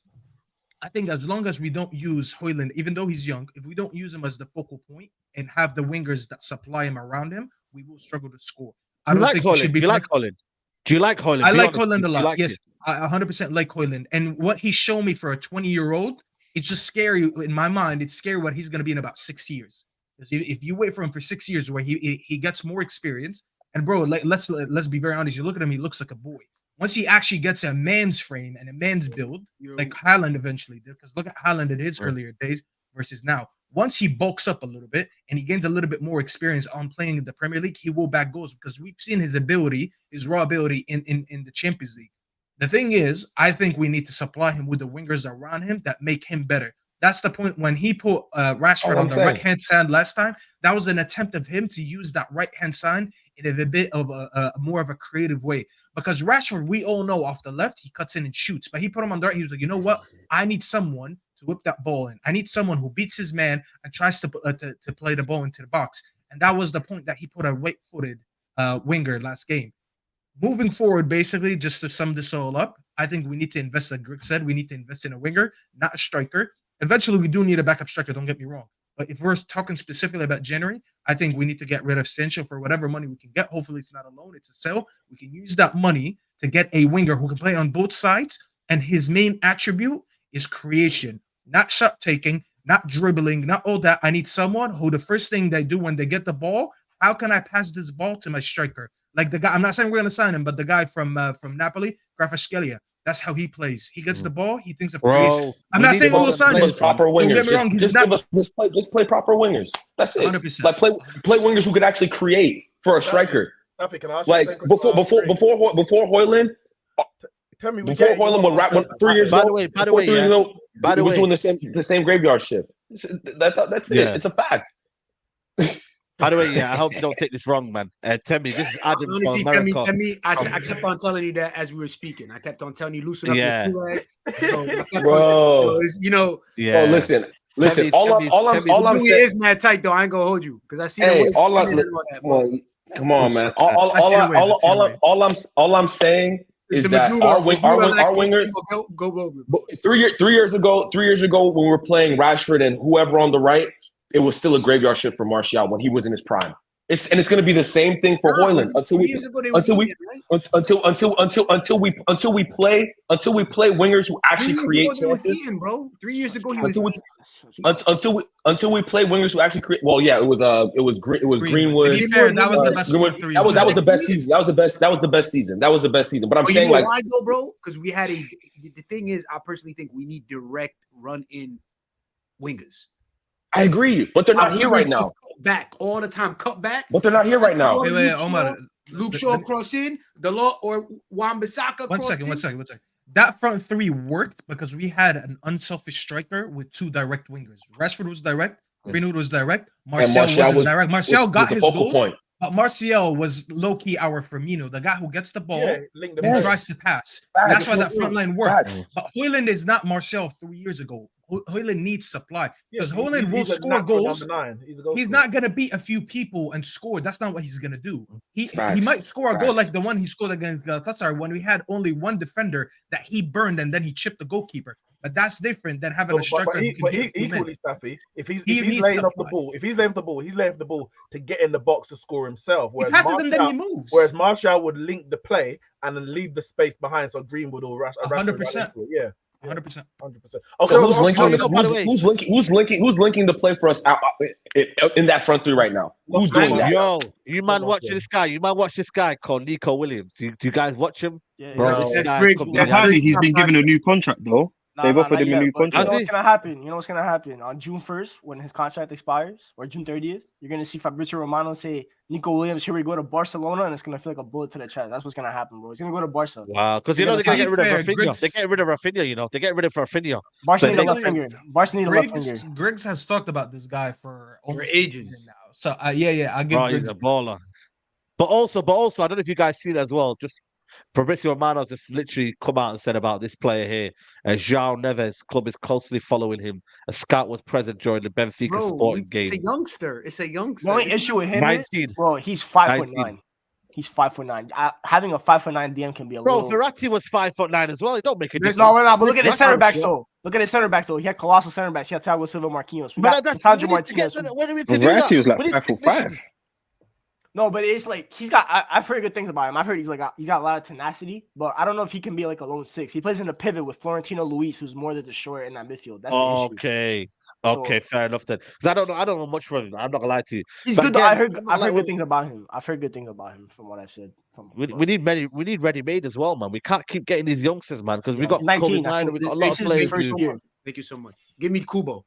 I think as long as we don't use Hoyland, even though he's young, if we don't use him as the focal point and have the wingers that supply him around him, we will struggle to score. I don't think he should be. Do you like Hoyland? Do you like Hoyland? I like Hoyland a lot. Yes, I 100% like Hoyland. And what he's shown me for a 20-year-old, it's just scary in my mind. It's scary what he's going to be in about 6 years. If you wait for him for 6 years, where he gets more experience, and bro, let's be very honest. You look at him, he looks like a boy. Once he actually gets a man's frame and a man's build, like Haaland eventually did, because look at Haaland in his earlier days versus now. Once he bulks up a little bit and he gains a little bit more experience on playing in the Premier League, he will back goals, because we've seen his ability, his raw ability in the Champions League. The thing is, I think we need to supply him with the wingers around him that make him better. That's the point. When he put Rashford on the right-hand side last time, that was an attempt of him to use that right-hand side in a bit of a more of a creative way. Because Rashford, we all know off the left, he cuts in and shoots. But he put him on the right. He was like, you know what? I need someone to whip that ball in. I need someone who beats his man and tries to play the ball into the box. And that was the point that he put a right-footed winger last game. Moving forward, basically, just to sum this all up, I think we need to invest, like Greg said, we need to invest in a winger, not a striker. Eventually, we do need a backup striker, don't get me wrong. But if we're talking specifically about January, I think we need to get rid of Sancho for whatever money we can get. Hopefully, it's not a loan, it's a sell. We can use that money to get a winger who can play on both sides. And his main attribute is creation, not shot taking, not dribbling, not all that. I need someone who the first thing they do when they get the ball, how can I pass this ball to my striker? Like the guy, I'm not saying we're going to sign him, but the guy from Napoli, Kvaratskhelia. That's how he plays. He gets the ball. He thinks of creation. I'm not saying we'll sign him. Proper wingers. Don't get me wrong. Just play proper wingers. That's it. 100%. Like play wingers who could actually create for a striker. Can I ask like before Hoyland. Tell me, before Hoyland went 3 years ago. By the way, he was doing the same graveyard shift. That's it. It's a fact. By the way, I hope you don't take this wrong, man. Temmie, this is Adam Honestly, from America. Temmie, I kept on telling you that as we were speaking. I kept on telling you, loosen up your so bro. Bro, listen. Temmie, All I'm saying is mad tight though. I ain't gonna hold you because I see. Come on, man. All I'm saying is that our wingers. 3 years ago, when we were playing Rashford and whoever on the right, it was still a graveyard shift for Martial when he was in his prime. It's going to be the same thing for Hoyland until we play wingers who actually create chances. 3 years ago he was until we play wingers who actually create. Well, yeah, it was Greenwood. To be fair, that was the best. That was the best season. That was the best season. But I'm saying, like, why though, bro? Because we had the thing is, I personally think we need direct run in wingers. I agree, but they're not here right now. Back all the time, cut back. But they're not here right now. Luke Shaw cross in, the law or Wan-Bissaka. One second. That front three worked because we had an unselfish striker with two direct wingers. Rashford was direct, Greenwood was direct, Martial wasn't direct. Martial got his goals, but Martial was low-key our Firmino, the guy who gets the ball and tries to pass. That's why that front line works. But Hoyland is not Martial 3 years ago. Hoyland needs supply because Hoyland will score goals. He's not going to beat a few people and score. That's not what he's going to do. He might score a goal like the one he scored against Galatasaray when we had only one defender that he burned and then he chipped the goalkeeper. But that's different than having a striker. Equally, Staffy, if he's laying off the ball, he's laying off the ball to get in the box to score himself. Whereas he passes and then he moves. Whereas Martial would link the play and then leave the space behind so Greenwood or Rashford. 100%. Yeah. 100%. 100%. So Okay, who's linking? you know, by the way- Who's linking the play for us out in that front three right now? Who's doing that? Yo, you man Not watch much, this guy. You man watch this guy called Nico Williams. Do you guys watch him? Yeah, Bro, No. this That's guy Griggs. could be That's the- Apparently, Griggs he's been given a new contract though. They've offered him a new But you contract. know what's gonna happen? You know what's gonna happen on June 1st when his contract expires, or June 30th? You're gonna see Fabrizio Romano say, "Nico Williams, here we go to Barcelona," and it's gonna feel like a bullet to the chest. That's what's gonna happen, bro. He's gonna go to Barca. Wow, because you Yeah, know they're gonna to get be rid of fair, Rafinha. Griggs- They're getting rid of Rafinha. You know, they're getting rid of Rafinha. Barca So need a they- left winger. Barca need a left winger. Griggs has talked about this guy for almost a ages. year now. So yeah, I give Bro, he's Griggs. a baller. But also, I don't know if you guys seen it as well. Just Fabrizio Romano's just literally come out and said about this player here. João Neves' club is closely following him. A scout was present during the Benfica Bro, sporting it's a game. youngster. It's a youngster. The only issue with him is, 19. bro, he's 5'9". 19. He's 5'9". Having a 5'9" DM can be a Bro, little. Verratti was 5'9" as well. It don't make a difference. No, but look at his This center Verratti backs shit. though. Look at his center back though. He had colossal center backs. He had Thiago Silva, Marquinhos. We But got that's Sandro we need to get Martinez. to, when are we to do that? Verratti was like We need 5'5". technicians. No, but it's like he's got. I've heard good things about him. I've heard he's got a lot of tenacity, but I don't know if he can be like a lone six. He plays in a pivot with Florentino Luis, who's more the destroyer in that midfield. That's the issue. Okay. So- Okay, fair enough then. Because I don't know much from him. I'm not gonna lie to you. He's But good. Though. again, I've heard like, good things about him. I've heard good things about him from what I've said. We need ready-made as well, man. We can't keep getting these youngsters, man, because we got he's 19. COVID-9 and we got a lot This of is his players first who... year. Thank you so much. Give me Kubo.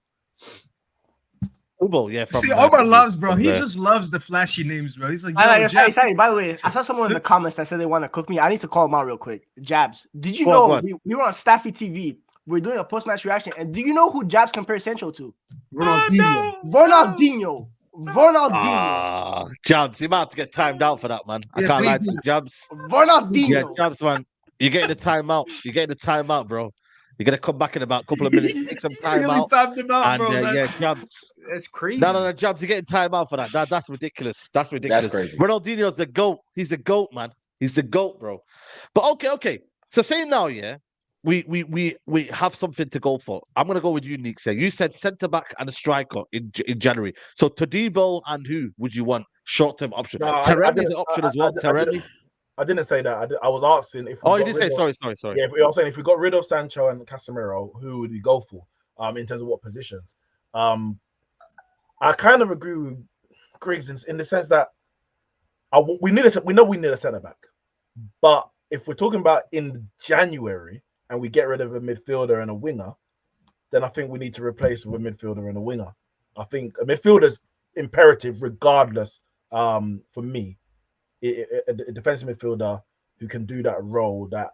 Kubo, yeah. From, See, Omar loves, bro. from He the- just loves the flashy names, bro. He's like, I yo, like, Jab- sorry, by the way, I saw someone in the comments that said they want to cook me. I need to call them out real quick. Jabs. Did you Go know on. we were on Staffy TV? We're doing a post-match reaction. And do you know who Jabs compares Sancho to? Ronaldinho. Ronaldinho. Jabs, you might have to get timed out for that, man. I Yeah, can't lie please to do. you, Jabs. Ronaldinho. Yeah, Jabs, man. You're getting the timeout. You're getting the timeout, bro. You're gonna come back in about a couple of minutes. Take some time really out. timed him out, And bro. yeah, That's- Jabs. That's crazy. No, Jabs, you're getting time out for that. That's ridiculous. That's ridiculous. That's crazy. Ronaldinho's the GOAT. He's the GOAT, man. He's the GOAT, bro. But okay. So saying now, yeah, we have something to go for. I'm gonna go with you, Nick. You said centre back and a striker in January. So Todibo and who would you want short-term option? No, Teremi is an option as well. Teremi. I didn't say that. I was asking if. Oh, we you got did say rid of- sorry. Yeah, I was saying if we got rid of Sancho and Casemiro, who would we go for? In terms of what positions? I kind of agree with Griggs in the sense that we know we need a centre back, but if we're talking about in January and we get rid of a midfielder and a winger, then I think we need to replace with a midfielder and a winger. I think a midfielder's imperative, regardless. For me, a defensive midfielder who can do that role that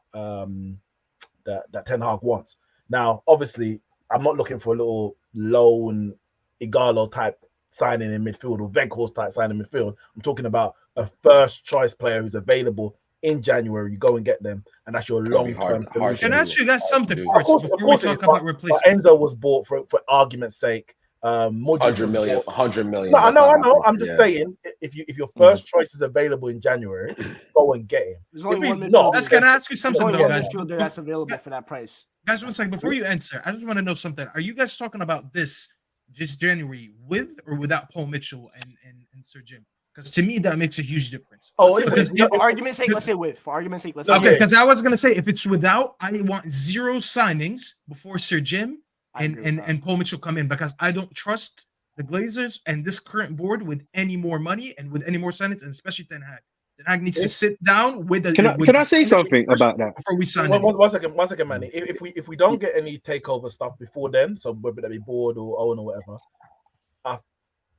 Ten Hag wants. Now, obviously, I'm not looking for a little lone Igalo type signing in midfield or Weghorst type signing in midfield. I'm talking about a first choice player who's available in January. You go and get them, and that's your It's gonna long be term hard solution. Can I ask you guys something Dude. first Of before we course it talk is, about but replacements? Enzo was bought for argument's sake. Modric 100 was million. bought. 100 million. No, I That's know. not happening. I'm just Yeah. saying, if your first choice is available in January, go and get him. There's only If he's one not, midfielder. Let's can I ask you There's something only though, one guys? midfielder that's available for that price. Guys, one second before you answer, I just want to know something. Are you guys talking about this just January with or without Paul Mitchell and Sir Jim? Because to me that makes a huge difference. Oh, Because For argument's sake, let's say with. For argument's sake, let's say okay, yeah. because I was gonna say if it's without, I want 0 signings before Sir Jim I agree with that. and Paul Mitchell come in because I don't trust the Glazers and this current board with any more money and with any more signings, and especially Ten Hag. Ten Hag needs to sit down with the. Can I say something about that? before we sign? One second, Manny. If we don't get any takeover stuff before then, so whether that be board or own or whatever,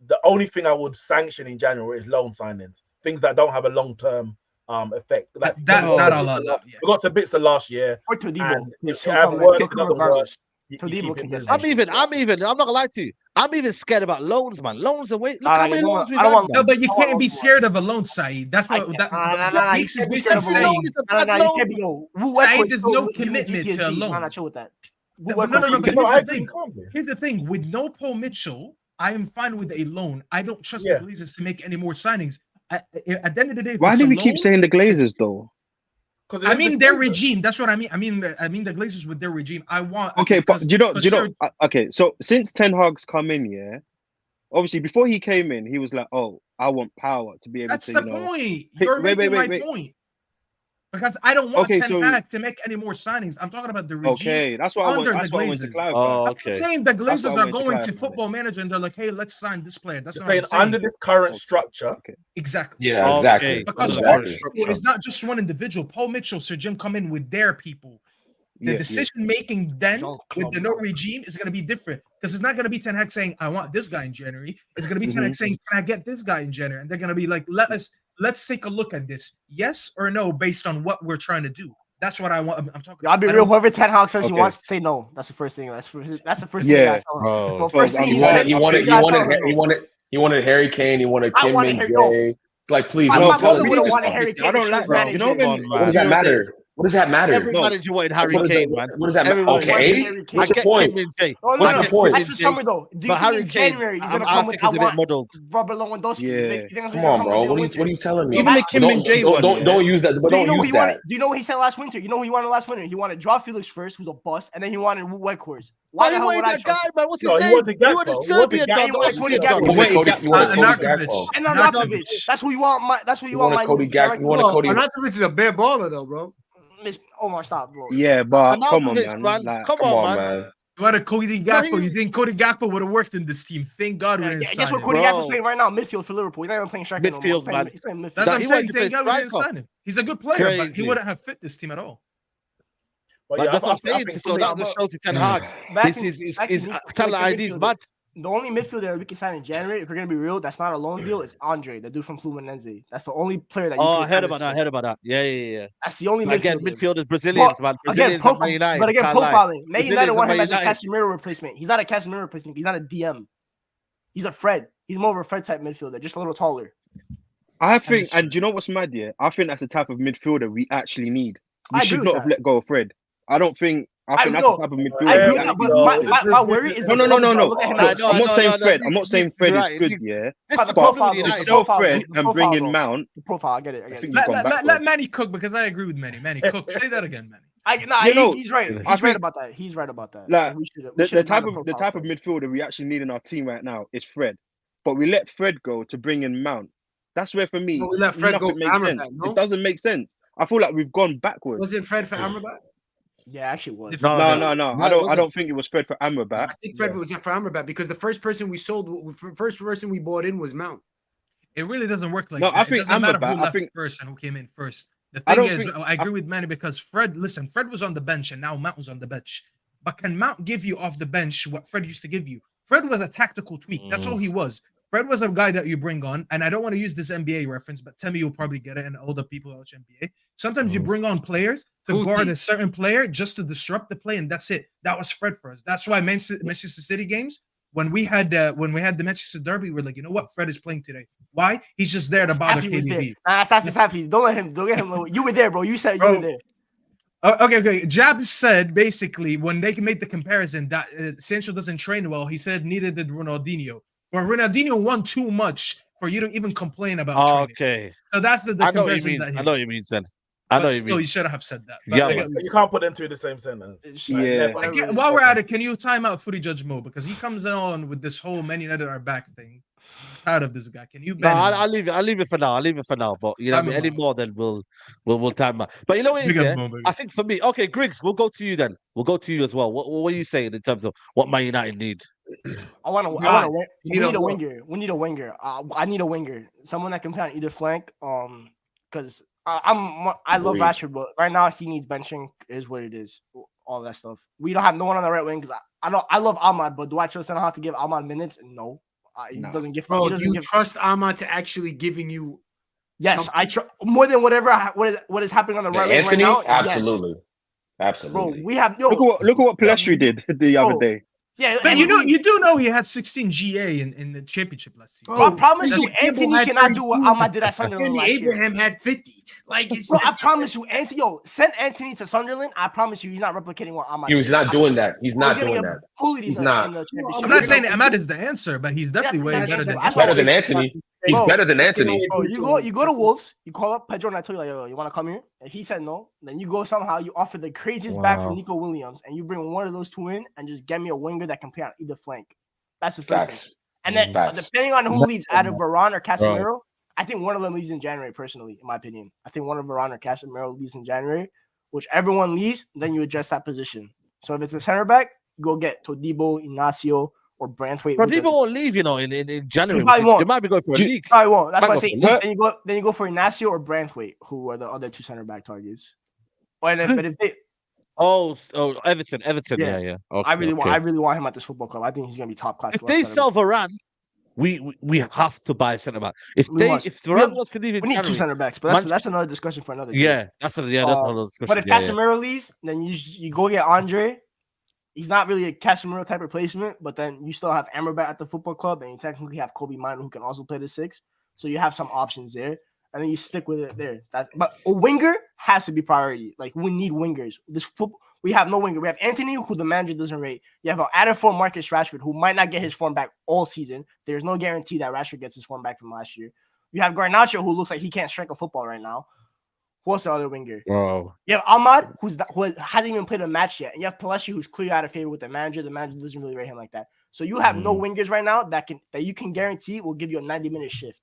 the only thing I would sanction in January is loan signings, things that don't have a long term effect. Like That we I'll allow, yeah. got to bits of last year. Or Todibo. And Yes, if it he'll haven't come, worked, he'll it come doesn't work. regardless. You Todibo keep can him get busy. I'm not gonna lie to you. I'm even scared about loans, man. Loans are wait. Look Nah, how like, many I don't loans want- we've I don't had, want- No, man. but you I can't want be one. scared of a loan, Saeed. That's I what can't- that nah, you Weeks is can't be basically scared of a loan. saying. Loan. You can't be yo. Saeed, there's no commitment to a loan. Nah, chill with that. No, but No, here's I the agree, thing. can't be. Here's the thing. With no Paul Mitchell, I am fine with a loan. I don't trust Yeah. the Glazers to make any more signings. At the end of the day, if Why it's do a we keep loan- saying the Glazers though? I mean their regime. That's what I mean. I mean the Glazers with their regime. I want. Okay, but because- do you know? because Okay, so since Ten Hag's come in, yeah, obviously before he came in, he was like, "Oh, I want power to be able That's to." the You know, point. Hey, You're wait, making wait, my wait. point. Because I don't want Okay, Ten so Hag to make any more signings. I'm talking about the regime okay, that's what I under want. the That's what I wanted to Glazers. clarify. Oh, I'm okay. not saying the That's what I Glazers are wanted to going clarify to then. Football Manager and they're like, hey, let's sign this player. That's You're not what I'm saying under saying. this current Okay. structure. Okay. Exactly. Yeah, Okay. exactly. Because Under Paul the Exactly. Mitchell is not just one individual. Paul Mitchell, Sir Jim come in with their people. The Yeah. decision making then Jean with the Claude. no regime is going to be different because it's not going to be Ten Hag saying, I want this guy in January. It's going to be Ten Hag saying, can I get this guy in January? And they're going to be like, let's take a look at this. Yes or no, based on what we're trying to do. That's what I want. I'm talking. I'll be real. Whoever Ten Hag says he Okay. wants, say no. That's the first thing. That's the first thing. Yeah. I tell him. Bro. Well, first thing He he wanted- said, he wanted you gotta tell him no. he wanted Harry Kane. He wanted I Kim wanted Min Harry- no. Jae. Like, please, My No, don't but tell mother me. we would need have to wanted stop Harry this. Kane. I don't to like show that. You know management. when What does that matter? What does that matter? Everybody wanted Harry What is Kane, that? man. What does that matter? Everybody wanted Okay. Harry Kane. What's I the get point? Kim Min-jae. No, What's I the get point? Kim That's for Min-jae. summer though. Do you But think Harry in Kane, January he's I gonna come think with? it's I a bit want muddled. Robert Lewandowski. Yeah. You think that's Come gonna on, come bro. with What are winter? you telling me? Even the Kim Don't Min-jae don't one, don't, yeah. don't use that. But Do you don't know who use he wanted? that. Do you know what he said last winter? You know who he wanted last winter? He wanted Joao Felix first, who's a bust, and then he wanted Weghorst. Why Why the you hell would wanted I that trust guy, man? What's his No, he name? wanted You wanted Gakpo. He Serbian wanted dog. Gakpo. No, what's Cody his Gakpo. name? You wanted Wait, Cody. You wanted Cody Arnautovic. Gakpo. And Arnautovic. That's what you want. That's what you want. My Cody Gakpo. You wanted No, Cody. Arnautovic is a bare baller though, bro. Miss Omar, stop, bro. Yeah, but come on, Arnautovic, man. Like, Come Come on, on, man. man. You had a Cody No, Gakpo. You he's- think Cody Gakpo would have worked in this team? Thank God we didn't Guess sign what him. Cody Bro. Gakpo's playing right now? Midfield for Liverpool. He's not even playing striker no more. Midfield, He's playing, man. he's playing midfield. That's what I'm He saying. wanted to Thank play God we didn't striker. sign him. He's a good player, but he Crazy. wouldn't have fit this team at all. But Like, yeah, that's what I'm I saying. think So for that me, just shows you Ten Hag. Back His in talent ID is mad. The only midfielder we can sign in January, if we're gonna be real, that's not a loan deal, is Andre, the dude from Fluminense. That's the only player that you Oh, could I heard kinda about that. I say. heard about that. Yeah. That's the only But again, midfielder. midfielders, Brazilians, man. Again, Brazilians and Man United. but again, can't lie. profiling. Man United Brazilians want and him as a Man United. Casemiro replacement. He's not a Casemiro replacement. He's not a DM. He's a Fred. He's more of a Fred type midfielder, just a little taller. I think, it's- and do you know what's mad? Yeah, I think that's the type of midfielder we actually need. We I agree should with not that. have let go of Fred. I don't think. I think that's know. the type of I midfielder agree we with that, actually but need. my worry is No. the clubs that look at him I as- know, I'm not saying Fred. no, I'm not saying he's Fred is right. good. He's- Yeah, This is the the but problem profile, with though. to United. sell profile, Fred the and profile, bring in though. Mount, The profile, I get it. I think Let, you've let, gone let, let backwards. Manny cook because I agree with Manny. Manny cook. Say that again, Manny. He's right. He's I right think- about that. He's right about that. Like, We should- we the should type have of the profile type of Fred. midfielder we actually need in our team right now is Fred, but we let Fred go to bring in Mount. That's where for me No, we let Fred go nothing for makes sense. Amrabat, no? It doesn't make sense. I feel like we've gone backwards. Wasn't Fred for Amrabat? Yeah, actually was. No, No. it I wasn't. don't think it was Fred for Amrabat. I think Fred was for Amrabat because the first person we sold, first person we bought in was Mount. It really doesn't work like No, that. I It think doesn't matter Amrabat, who I left think- first and who came in first. The I thing don't is, think- I agree with Manny because Fred was on the bench and now Mount was on the bench. But can Mount give you off the bench what Fred used to give you? Fred was a tactical tweak. That's all he was. Fred was a guy that you bring on, and I don't want to use this NBA reference, but Timmy will probably get it, and older people who watch NBA. Sometimes you bring on players to guard a certain player just to disrupt the play, and that's it. That was Fred for us. That's why Manchester City games, when we had the Manchester Derby, we're like, you know what? Fred is playing today. Why? He's just there to bother Safi was there. KDB. Safi. Don't let him. You were there, bro. You said you were there. Okay. Jabs said basically when they made the comparison that Sancho doesn't train well, he said neither did Ronaldinho. But Ronaldinho won too much for you to even complain about training. Okay. So that's the I know what you comparison mean. that he I know what you mean, son. I know but what you still, mean. you shouldn't have said that. But Yeah, again, you can't put them two in the same sentence. Yeah. while we're at it, can you time out Footy Judge Mo? Because he comes on with this whole Man United are back thing. I'm proud of this guy. Can you No, ban him? I'll leave it. I'll leave it for now. But you know, Time him any out. more, then we'll time out. But you know what it is, Big up, yeah? Mo, baby. I think for me, okay, Griggs, we'll go to you then. We'll go to you as well. What are you saying in terms of what Man United need? We need a winger. We need a winger. I need a winger. Someone that can play on either flank. Because I love Agreed. Rashford, but right now he needs benching. Is what it is. All that stuff. We don't have no one on the right wing because I love Ahmad, but do I trust him how to give Ahmad minutes? No. He doesn't give. Bro, he do doesn't you give. trust Ahmad to actually giving you? Yes, I trust more than what is happening on the right wing right Anthony, now. Yes. absolutely. Bro, we have Look at what Pelestri did the other day. Yeah, But you do know he had 16 GA in the championship last season. Bro, I promise you, Because Anthony Abel had cannot do what 32, Ahmad did at Sunderland Andy last year. Abraham had 50. Like, it's, Bro, I promise you, Anthony, send Anthony to Sunderland. I promise you, he's not replicating what Ahmad did. He's not doing that. He's not doing that. He's not. I'm not saying Ahmad is the answer, but he's definitely way better than. He's better than Anthony. He's better than Anthony. Bro, you go to Wolves, you call up Pedro and I tell you, like, yo, you want to come here? And he said no. Then you go somehow, you offer the craziest back for Nico Williams, and you bring one of those two in and just get me a winger that can play on either flank. That's the first thing. And then depending on who leaves, out of Varane or Casemiro, I think one of them leaves in January, personally, in my opinion. I think one of Varane or Casemiro leaves in January, which everyone leaves, then you address that position. So if it's a center back, go get Todibo, Ignacio, or Branthwaite. Todibo won't leave, in January. He probably won't. They might be going for a league. Probably won't. That's why I say for then you go for Ignacio or Branthwaite, who are the other 2 center back targets. But if they Everton. Yeah. Okay, I really want him at this football club. I think he's gonna be top class. If they sell Varane, we have to buy a centre back. If Varane wants to leave in we need January, 2 center backs, but that's another discussion for another day. Yeah, that's another discussion. But if Casemiro leaves, then you go get Andre. He's not really a Casemiro type replacement, but then you still have Amrabat at the football club, and you technically have Kobe Mino who can also play the 6. So you have some options there, and then you stick with it there. But a winger has to be priority. Like, we need wingers. We have no winger. We have Anthony, who the manager doesn't rate. You have an added form Marcus Rashford, who might not get his form back all season. There's no guarantee that Rashford gets his form back from last year. You have Garnacho, who looks like he can't strike a football right now. Who's the other winger? Oh. You have Ahmad, who hasn't even played a match yet. And you have Paleshi, who's clearly out of favor with the manager. The manager doesn't really rate him like that. So you have no wingers right now that you can guarantee will give you a 90-minute shift.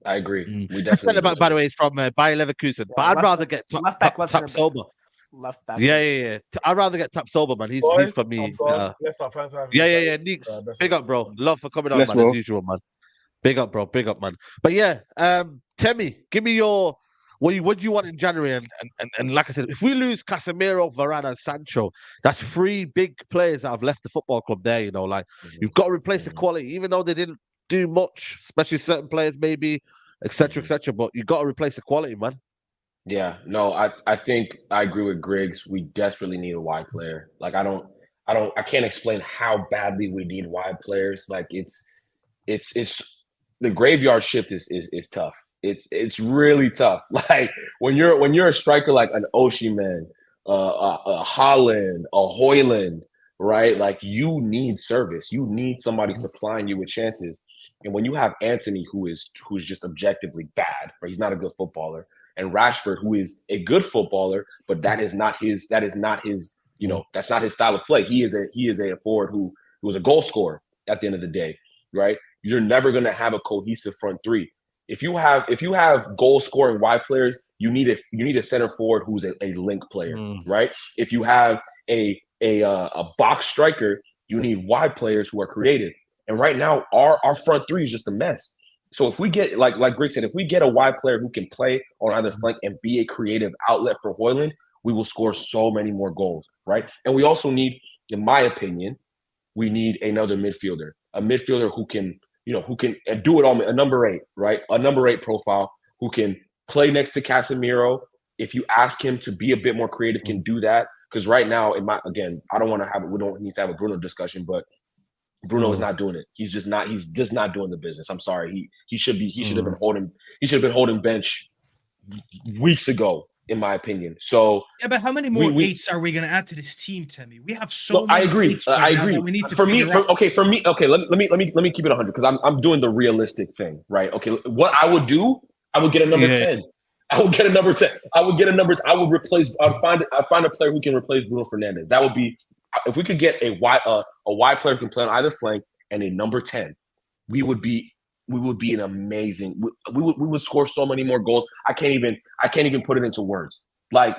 I agree. We definitely. By the way, it's from Bayer Leverkusen. But I'd rather get Tap Sober. Left back. Yeah. I'd rather get Tap Sober, man. He's for me. Yeah. Neeks, big up, bro. Love for coming on, man, as usual, man. Big up, bro. Big up, man. But yeah, Temi, give me your what do you want in January? And like I said, if we lose Casemiro, Varane, and Sancho, that's 3 big players that have left the football club there. You've got to replace the quality, even though they didn't do much, especially certain players, maybe, etc. But you got to replace the quality, man. Yeah, no, I think I agree with Griggs. We desperately need a wide player. Like, I can't explain how badly we need wide players. Like, it's the graveyard shift is tough. It's really tough. Like, when you're a striker like an Osimhen, a Haaland, a Højlund, right? Like, you need service. You need somebody supplying you with chances. And when you have Anthony, who's just objectively bad, right? He's not a good footballer, and Rashford, who is a good footballer, but that is not his that's not his style of play. He is a forward who is a goal scorer at the end of the day, right? You're never going to have a cohesive front 3. If you have goal scoring wide players, you need a center forward who's a link player, right? If you have a box striker, you need wide players who are creative. And right now, our front 3 is just a mess. So if we get, like Greg said, if we get a wide player who can play on either flank and be a creative outlet for Højlund, we will score so many more goals, right? And we also need, in my opinion, we need another midfielder, a midfielder who can do it all, a number 8, right? A number 8 profile who can play next to Casemiro. If you ask him to be a bit more creative, can do that. Because right now, we don't need to have a Bruno discussion, but Bruno is not doing it. He's just not doing the business. I'm sorry. He should have been holding bench weeks ago, in my opinion. So yeah, but how many more 8s are we gonna add to this team, Temi? We have so many. I agree. 8s right now that we need to for me, let me keep it 100 because I'm doing the realistic thing, right? Okay, what I would do, I would get a number 10. I would get a number 10. I would replace. I'd find a player who can replace Bruno Fernandes. That would be, if we could get a wide player who can play on either flank and a number 10, we would be an amazing. We would score so many more goals. I can't even put it into words. Like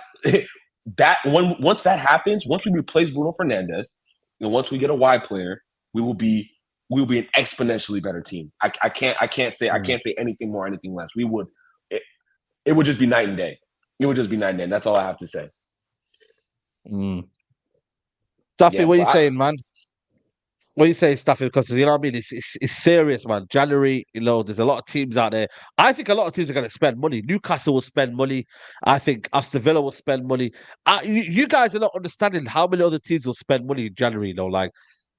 that. Once that happens, once we replace Bruno Fernandes, and once we get a wide player, we will be an exponentially better team. I can't say anything more, anything less. It would just be night and day. It would just be night and day. And that's all I have to say. Staffy, what are you saying, man? What are you saying, Staffy? Because you know what I mean? It's serious, man. January, there's a lot of teams out there. I think a lot of teams are going to spend money. Newcastle will spend money. I think Aston Villa will spend money. You guys are not understanding how many other teams will spend money in January,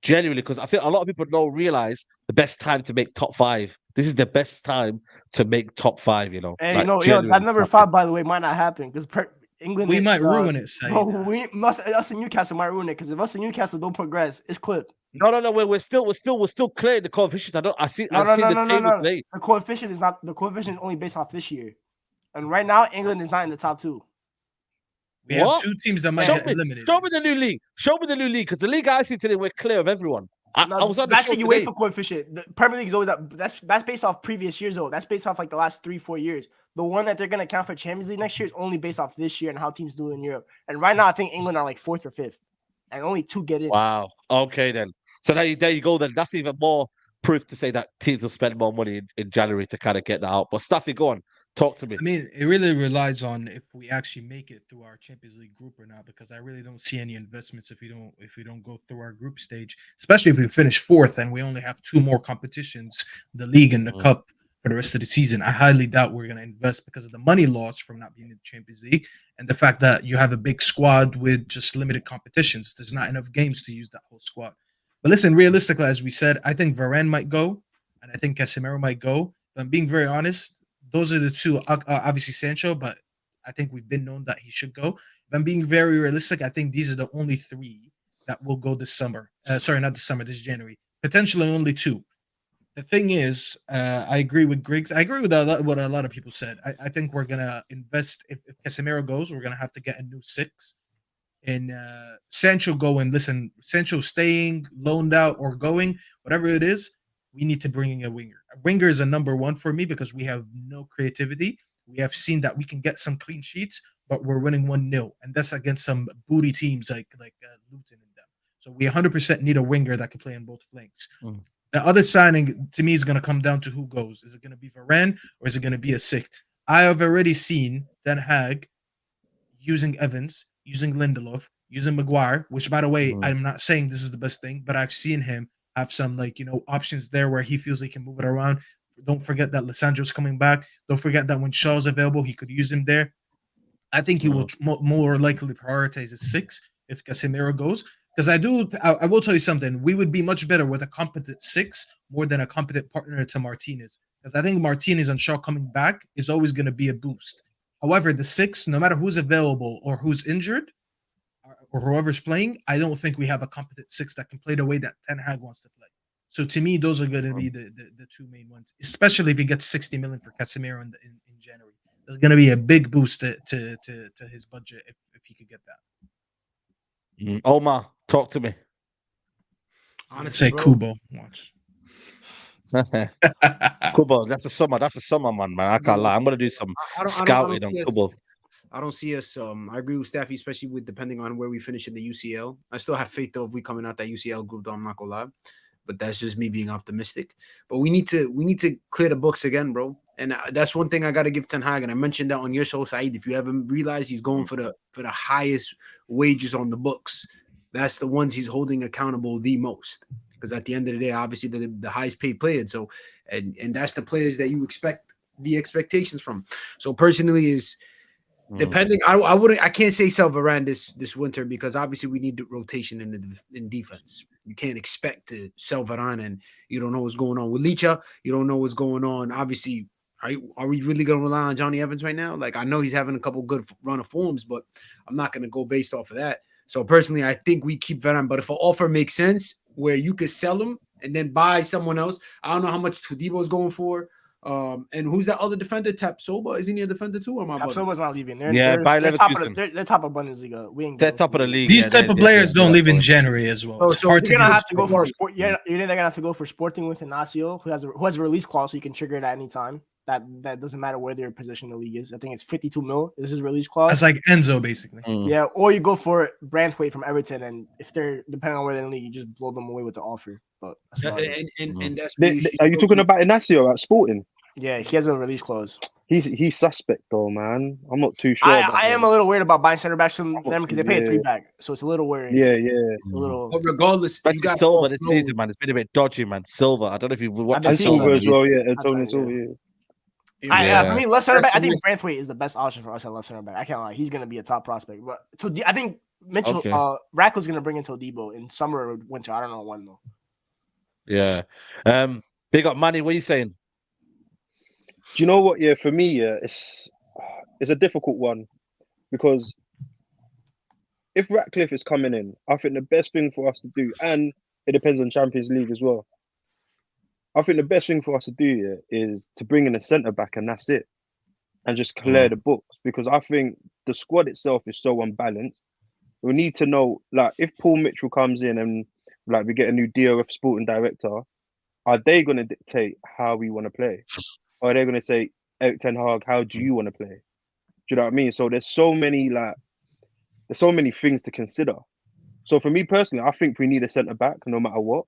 genuinely, because I think a lot of people don't realize the best time to make top 5. This is the best time to make top 5, And that number 5, by the way, might not happen because England. We might ruin it, Saeed. Us and Newcastle might ruin it because if us and Newcastle don't progress, it's clipped. No. We're still clearing the coefficients. I've seen the table today. The coefficient is only based off this year, and right now England is not in the top 2. We have 2 teams that might get eliminated. Show me the new league. Because the league I see today, we're clear of everyone. I was on the That's show the today. UEFA coefficient. The Premier League is always up. That's based off previous years, though. That's based off like the last 3-4 years. The one that they're gonna count for Champions League next year is only based off this year and how teams do in Europe. And right now, I think England are like 4th or 5th, and only 2 get in. Wow. Okay, then. So there you go. Then that's even more proof to say that teams will spend more money in January to kind of get that out. But Staffy, go on, talk to me. I mean, it really relies on if we actually make it through our Champions League group or not, because I really don't see any investments if we don't go through our group stage, especially if we finish fourth and we only have 2 more competitions, the league and the cup for the rest of the season. I highly doubt we're going to invest because of the money loss from not being in the Champions League and the fact that you have a big squad with just limited competitions. There's not enough games to use that whole squad. But listen, realistically, as we said, I think Varane might go, and I think Casemiro might go. If I'm being very honest, those are the two. Obviously, Sancho, but I think we've been known that he should go. If I'm being very realistic, I think these are the only 3 that will go this summer. Sorry, not this summer, this January. Potentially only 2. The thing is, I agree with Griggs. I agree with what a lot of people said. I think we're going to invest. If Casemiro goes, we're going to have to get a new 6. And Sancho going, listen, Sancho staying, loaned out, or going, whatever it is, we need to bring in a winger. A winger is a number 1 for me because we have no creativity. We have seen that we can get some clean sheets, but we're winning 1-0, and that's against some booty teams like Luton and them. So we 100% need a winger that can play on both flanks. The other signing to me is going to come down to who goes. Is it going to be Varane or is it going to be a 6th? I have already seen Den Hag using Evans, using Lindelof, using Maguire, which, by the way, I'm not saying this is the best thing, but I've seen him have some options there where he feels he can move it around. Don't forget that Lissandro's coming back. Don't forget that when Shaw's available, he could use him there. I think he will more likely prioritize a 6 if Casemiro goes. Because I will tell you something. We would be much better with a competent 6 more than a competent partner to Martinez. Because I think Martinez and Shaw coming back is always going to be a boost. However, the 6, no matter who's available or who's injured or whoever's playing, I don't think we have a competent 6 that can play the way that Ten Hag wants to play. So to me, those are going to be the 2 main ones, especially if he gets 60 million for Casemiro in January. There's going to be a big boost to his budget if he could get that. Omar, talk to me. Honestly, say Kubo. Watch. Kubo, that's a summer man. I can't lie. I'm gonna do some scouting on Kubo. I don't see us. I agree with Staffy, especially with depending on where we finish in the UCL. I still have faith though if we coming out that UCL group, though, I'm not gonna lie. But that's just me being optimistic. But we need to clear the books again, bro. And that's one thing I got to give Ten Hag. And I mentioned that on your show, Saeed. If you haven't realized, he's going for the highest wages on the books. That's the ones he's holding accountable the most. Because at the end of the day, obviously the highest paid players. So and that's the players that you expect the expectations from. So personally, is depending. I can't say sell Varane this winter because obviously we need the rotation in defense. You can't expect to sell Varane and you don't know what's going on with Licha. You don't know what's going on. Obviously, are we really going to rely on Johnny Evans right now? Like I know he's having a couple good run of forms, but I'm not going to go based off of that. So personally, I think we keep Varane. But if an offer makes sense where you could sell him and then buy someone else, I don't know how much Todibo is going for. And who's that other defender? Tapsoba? Isn't he a defender too? Or Tapsoba's not leaving. They're top of Bundesliga. They're top of the league. These type of players don't leave in January as well. So you're gonna have to go for they're gonna have to go for Sporting with Inacio, who has a release clause, so you can trigger it at any time. That doesn't matter where their position in the league is. I think it's 52 mil. This is release clause. That's like Enzo, basically. Yeah, or you go for Branthwaite from Everton, and if they're depending on where they're in the league, you just blow them away with the offer. But and that's are you talking about Inacio at Sporting? Yeah, he has a release clause. He's suspect though, man. I'm not too sure. I am a little worried about buying center backs from them because they pay a 3-back, so it's a little worrying. Yeah. It's a little. But regardless, you got Silva this season, man. It's been a bit dodgy, man. Silva. I don't know if you watched Silva as well. Yeah, Antonio Silva. I mean, left center back. I think Branthwaite is the best option for us at left center back. I can't lie; he's going to be a top prospect. But I think Mitchell, Ratcliffe's going to bring in Todibo in summer or winter. I don't know when though. Yeah. Big up, Manny. What are you saying? Do you know what? Yeah, for me, it's a difficult one because if Ratcliffe is coming in, I think the best thing for us to do, and it depends on Champions League as well. I think the best thing for us to do is to bring in a centre back, and that's it, and just clear the books because I think the squad itself is so unbalanced. We need to know, like, if Paul Mitchell comes in and like we get a new DOF sporting director, are they going to dictate how we want to play? Or are they going to say, Eric Ten Hag, how do you want to play? Do you know what I mean? So there's so many things to consider. So for me personally, I think we need a centre back no matter what.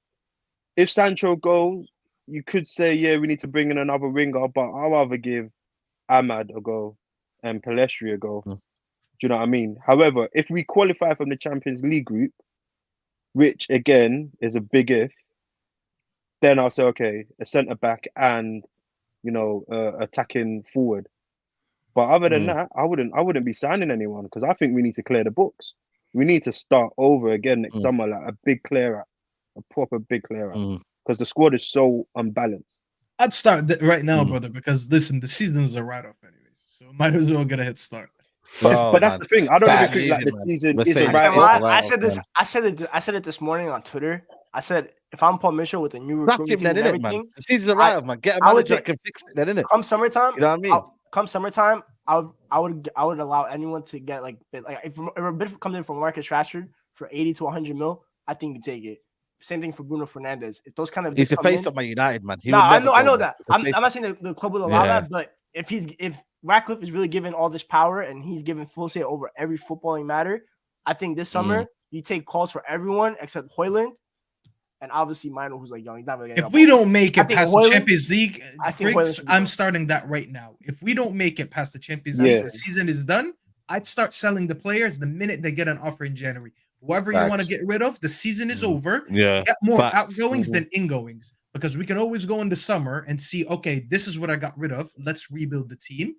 If Sancho goes, you could say, yeah, we need to bring in another winger, but I'll rather give Ahmad a go and Palestri a go. Do you know what I mean? However, if we qualify from the Champions League group, which again is a big if, then I'll say, okay, a centre back and attacking forward. But other than that, I wouldn't be signing anyone because I think we need to clear the books. We need to start over again next summer, like a big clear out, a proper big clear out, because the squad is so unbalanced. I'd start right now, brother, because listen, the season's a write-off anyways, so might as well get a head start. But that's the thing. I don't even think like the season is a write-off. I said it this morning on Twitter. I said if I'm Paul Mitchell with a new recruitment team and everything, the season's a write-off, man. Get a manager that can fix it, then, innit? Come summertime, you know what I mean? Come summertime, I would allow anyone to get like if a bid comes in from Marcus Rashford for 80 to 100 mil, I think you take it. Same thing for Bruno Fernandes. If those kind of he's the face of my United, man. I know that. I'm not saying the club will allow that, but if Ratcliffe is really given all this power and he's given full say over every footballing matter, I think this summer you take calls for everyone except Højlund and obviously Mino, who's like young. He's not really getting if we don't make it past Højlund, the Champions League, I'm starting starting that right now. If we don't make it past the Champions League, the season is done. I'd start selling the players the minute they get an offer in January. Whoever you want to get rid of, the season is over. Yeah, get more outgoings than ingoings because we can always go in the summer and see. Okay, this is what I got rid of. Let's rebuild the team.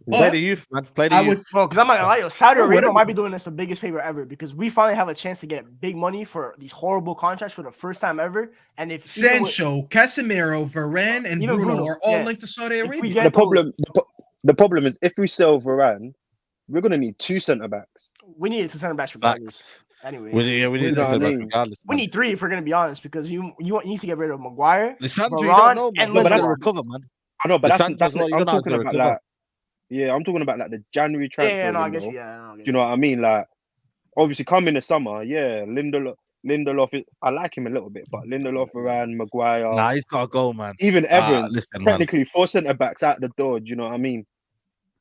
Play the youth, man. Play the youth. Because I'm not gonna lie, yo, Saudi Arabia might be doing us the biggest favor ever because we finally have a chance to get big money for these horrible contracts for the first time ever. And if Sancho, Casemiro, Varane, and Bruno are all linked to Saudi Arabia, the problem is if we sell Varane, we're gonna need 2 centre backs. We need 2 centre backs regardless. Anyway, we need 2 centre backs regardless. We need 3 if we're gonna be honest because you need to get rid of Maguire, Sancho, Varane, and that's recover, man. I know, but that's I'm talking about like. Yeah, I'm talking about like the January transfer. Yeah, no, I guess. Do you know what I mean? Like, obviously, come in the summer, Lindelof. I like him a little bit, but Lindelof, Varane, Maguire. Nah, he's got to go, man. Even Evans, technically 4 centre backs out the door. Do you know what I mean?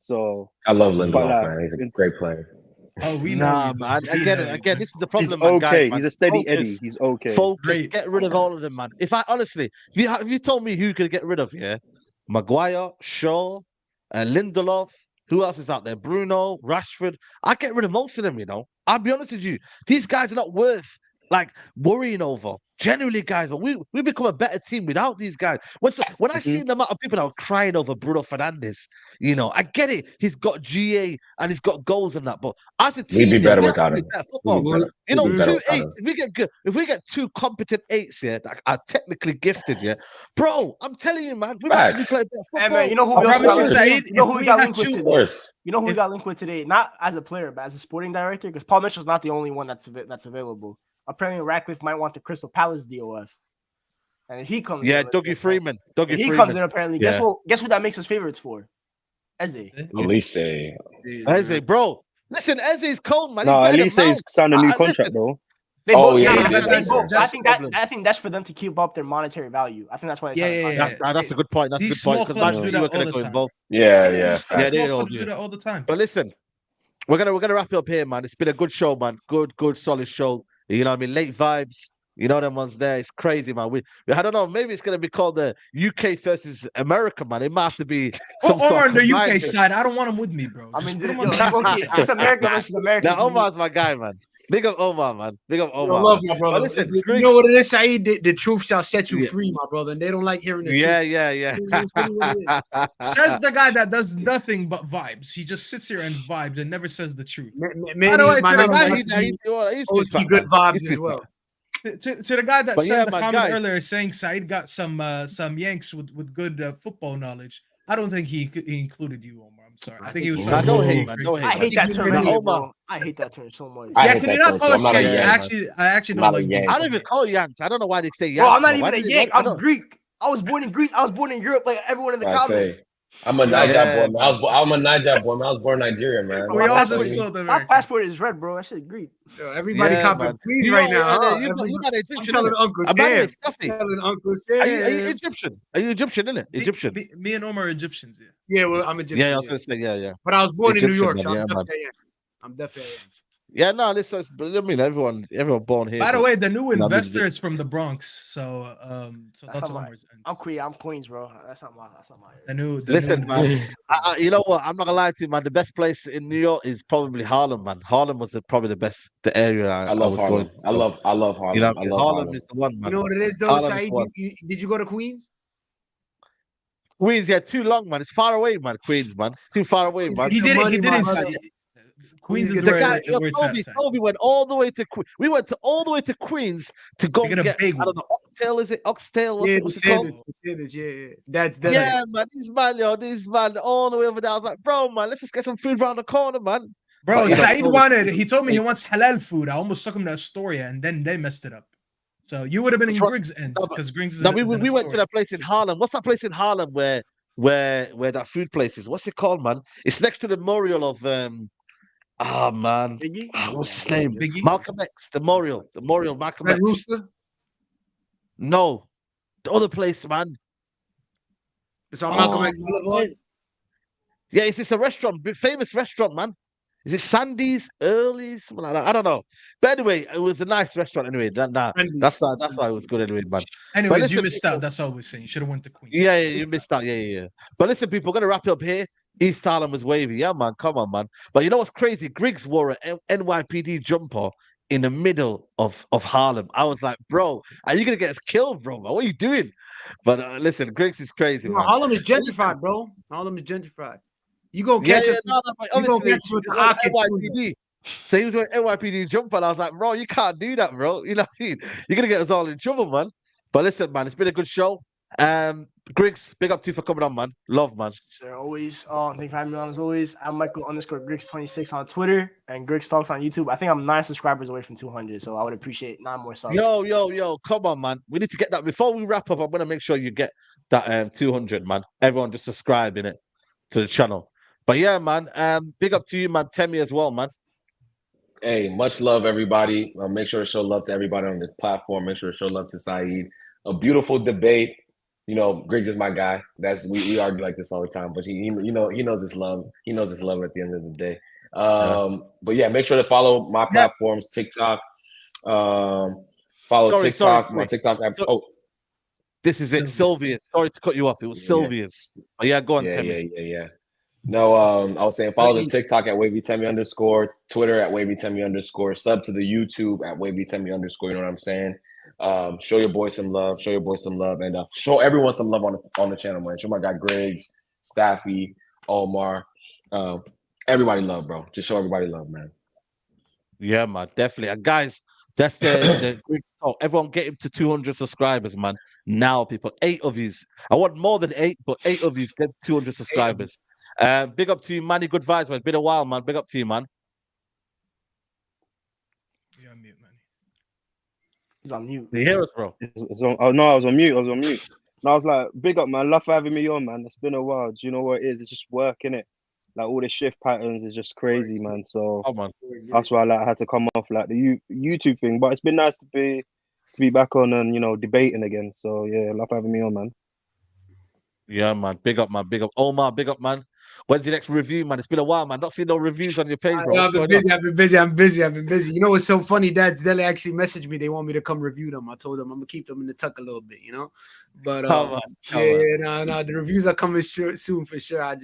So I love Lindelof, man. He's a great player. Oh, we know. Man. Again, this is the problem. He's okay. Guys, he's a steady Eddie. He's okay. Focus. Get rid of all of them, man. If you told me who could get rid of, Maguire, Shaw. Lindelof, who else is out there? Bruno, Rashford. I get rid of most of them, I'll be honest with you. These guys are not worth worrying over. Generally, guys, but we become a better team without these guys. When I see the amount of people that are crying over Bruno Fernandes, I get it. He's got GA and he's got goals and that, but as a team, we'd be better without him. If we get 2 competent 8s here that are technically gifted, bro, I'm telling you, man, we might actually play better football. Man, you know who we got linked with today? You know who we got linked with today? Not as a player, but as a sporting director, because Paul Mitchell's not the only one that's available. Apparently, Ratcliffe might want the Crystal Palace DOF, and if he comes, Dougie Freeman. Comes in apparently. Guess who that makes us favorites for? Eze. Eze, bro. Listen, Eze's cold, man. No, Elise's signed a new contract though. I think that's for them to keep up their monetary value. I think that's why. That's a good point. That's a good point because do that all the time. They do that all the time. But listen, we're gonna wrap it up here, man. It's been a good show, man. Good, solid show. You know what I mean? Late vibes. You know them ones there. It's crazy, man. I don't know. Maybe it's gonna be called the UK versus America, man. It might have to be some or on the UK side. I don't want them with me, bro. I mean, it's America versus America. Now Omar's my guy, man. Big up Omar, man. Big up Omar. I love my brother. Listen, you know what it is, Saeed? The truth shall set you free, my brother. And they don't like hearing the truth. Yeah. Says the guy that does nothing but vibes. He just sits here and vibes and never says the truth. He's good vibes as well. To the guy that said the comment earlier saying Saeed got some Yanks with good football knowledge. I don't think he included you, Omar. I'm sorry. I think he was. I don't hate, man. I hate that term, Omar. I hate that term so much. Yeah, can you not call us Yanks? I actually don't like Yanks. I don't even call Yanks. I don't know why they say Yanks. Bro, I'm not even a Yank. I'm Greek. I was born in Greece. I was born in Europe, like everyone in the comments. I'm a Yeah, Niger boy, yeah, man. I'm a Niger boy, man. I was born in Nigeria, man. We My all passport just is- saw the my American. passport is red, bro. That shit Greek. Yo, everybody yeah, copping man. please You right are, now. Huh? you got I'm Egyptian, telling innit? Uncle And by the way, Sam. Stuffy, Telling Uncle are you Sam. Egyptian? Are you Egyptian, innit? Egyptian. Me and Omar are Egyptians, yeah. Yeah, well, I'm Yeah, Egyptian. I was Yeah. gonna say, yeah. But I was born in New Egyptian, York, man. so I'm Yeah, man. definitely am. I'm definitely am. Yeah, no, listen, I mean, everyone born here. By the but, way, the new you know, I mean, investor is from the Bronx, so That's that's not my. Omar's ends. I'm Queens, bro. That's not my. The new listen, man. investor. You know what? I'm not gonna lie to you, man. The best place in New York is probably Harlem, man. Harlem was probably the area I I love was Harlem. going. I love You know, Harlem. I love Harlem Harlem. is the one, You man. know what it is, though, Harlem is Saeed? the one. Did you go to Queens? Queens, yeah, too long, man. It's far away, man. Queens, man. Too far away, Queens man. get He some didn't. He money, my didn't. brother. Queens is get The where, guy, where it's at. Side. Toby went all the way to we went all the way to Queens to go To get and a get, bagel. I don't know, oxtail, is it? Oxtail, Yeah, what's it called? the sandwich, yeah. That's Yeah, man, these man, all the way over there. I was like, bro, man, let's just get some food around the corner, man. Bro, But, you know, Saeed Toby- wanted. He told me he wants halal food. I almost took him to Astoria, and then they messed it up. So you would have been in Which one? Griggs' ends No, but- because Griggs is, No, is in we went to Astoria. that place in Harlem. What's that place in Harlem where that food place is? What's it called, man? It's next to the memorial of man. Biggie? What's his name? Biggie? Malcolm X. The memorial, Malcolm Red X. Rooster. No, the other place, man. It's on Malcolm Oh, X Boulevard. yeah, it's a restaurant, big famous restaurant, man. Is it Sandy's, Early's, something like that? I don't know. But anyway, it was a nice restaurant anyway. That's why it was good anyway, man. Anyways, listen, you missed people- out. That's all we're saying. You should have went to Queens. Yeah, you missed out. Yeah. But listen, people, we're gonna wrap it up here. East Harlem was wavy. Yeah, man. Come on, man. But you know what's crazy? Griggs wore an NYPD jumper in the middle of Harlem. I was like, bro, are you gonna get us killed, bro? What are you doing? But listen, Griggs is crazy, No, man. Harlem is gentrified, bro. Harlem is gentrified. You gonna Yeah, catch us. no, but You gonna obviously catch us with he's the wearing Ockett soon, NYPD. So he was wearing NYPD jumper, and I was like, bro, you can't do that, bro. You know what I mean? You're gonna get us all in trouble, man. But listen, man, it's been a good show. Griggs, big up to you for coming on, man. Love, man. Sir, always. Thank you for having me on as always. I'm Michael_Griggs26 on Twitter and Griggs Talks on YouTube. I think I'm 9 subscribers away from 200, so I would appreciate 9 more subs. Yo, come on, man. We need to get that before we wrap up. I'm gonna make sure you get that 200, man. Everyone just subscribing it to the channel. But yeah, man. Big up to you, man. Temi as well, man. Hey, much love, everybody. Make sure to show love to everybody on the platform. Make sure to show love to Saeed. A beautiful debate. You know, Griggs is my guy. We argue like this all the time, but he knows his love. He knows his love at the end of the day. But yeah, make sure to follow my platforms, TikTok. Follow TikTok. My TikTok app. This is it, Sylvia's. Sorry to cut you off. It was Sylvia's. Oh yeah, go on, Temi. Yeah. No, I was saying follow the TikTok at WavyTemi_, Twitter at WavyTemi_, sub to the YouTube at WavyTemi_. You know what I'm saying? Show your boy some love. And show everyone some love on the channel, man. Show my guy Griggs, Staffy, Omar, everybody love, bro. Just show everybody love, man. Yeah, man, definitely. And guys, that's the Griggs Talk. Everyone get him to 200 subscribers, man. Now, people, 8 of yous. I want more than 8, but 8 of yous get 200 subscribers. Big up to you, Manny. Good vibes, man. Been a while, man. Big up to you, man. You're on mute, man. He's on mute. You hear us, bro? I was on mute. And I was like, big up, man. Love for having me on, man. It's been a while. Do you know what it is? It's just work, innit? Like all the shift patterns is just crazy, man. So that's why I had to come off like the YouTube thing. But it's been nice to be back on and debating again. So yeah, love for having me on, man. Yeah, man. Big up, man. Big up. Omar, big up, man. When's the next review, man? It's been a while, man. Not seen no reviews on your page, bro. I've been busy. You know what's so funny? Dad's Deli actually messaged me. They want me to come review them. I told them I'm gonna keep them in the tuck a little bit, But the reviews are coming soon for sure. I've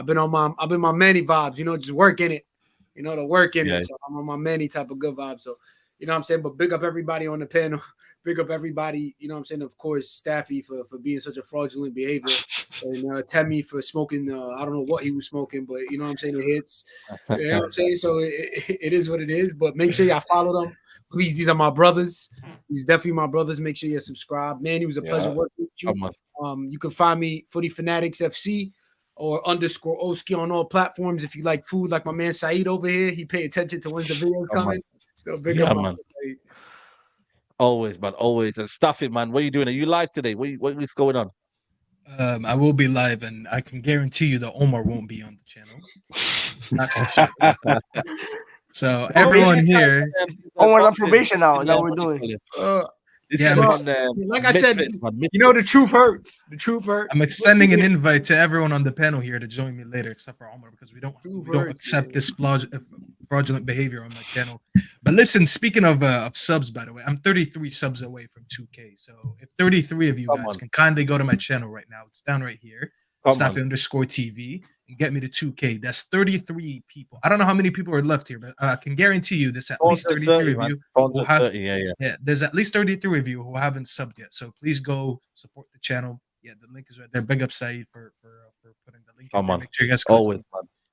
been on my Manny vibes, just working it, the work in it. So I'm on my Manny type of good vibes. So you know what I'm saying? But big up everybody on the panel. Big up everybody, of course, Staffy for being such a fraudulent behavior. And Temi for smoking, I don't know what he was smoking, but it hits. You know what I'm saying? So it is what it is. But make sure y'all follow them. Please, these are my brothers. These definitely my brothers. Make sure you subscribe. Man, it was a pleasure working with you. You can find me Footy Fanatics FC or _Oski on all platforms. If you like food, like my man Saeed over here, he pay attention to when the videos coming. So big up, man. Always, man. Always. And Staffy, man, what are you doing? Are you live today? What's going on? I will be live, and I can guarantee you that Omar won't be on the channel. That's for sure. So everyone here, Omar's on probation now. Is that what we're doing? yeah, like I said, you know, the truth hurts. The truth hurts. I'm extending an invite to everyone on the panel here to join me later, except for Omar, because we don't accept this fraudulent behavior on my channel. But listen, speaking of subs, by the way, I'm 33 subs away from 2K. So if 33 of you guys can kindly go to my channel right now, it's down right here, Staffy_TV, and get me to 2K. That's 33 people. I don't know how many people are left here, but I can guarantee you there's at least 33 of you who have. Yeah, there's at least 33 of you who haven't subbed yet. So please go support the channel. Yeah, the link is right there. Big up Saeed for putting the link in there. Make sure you guys click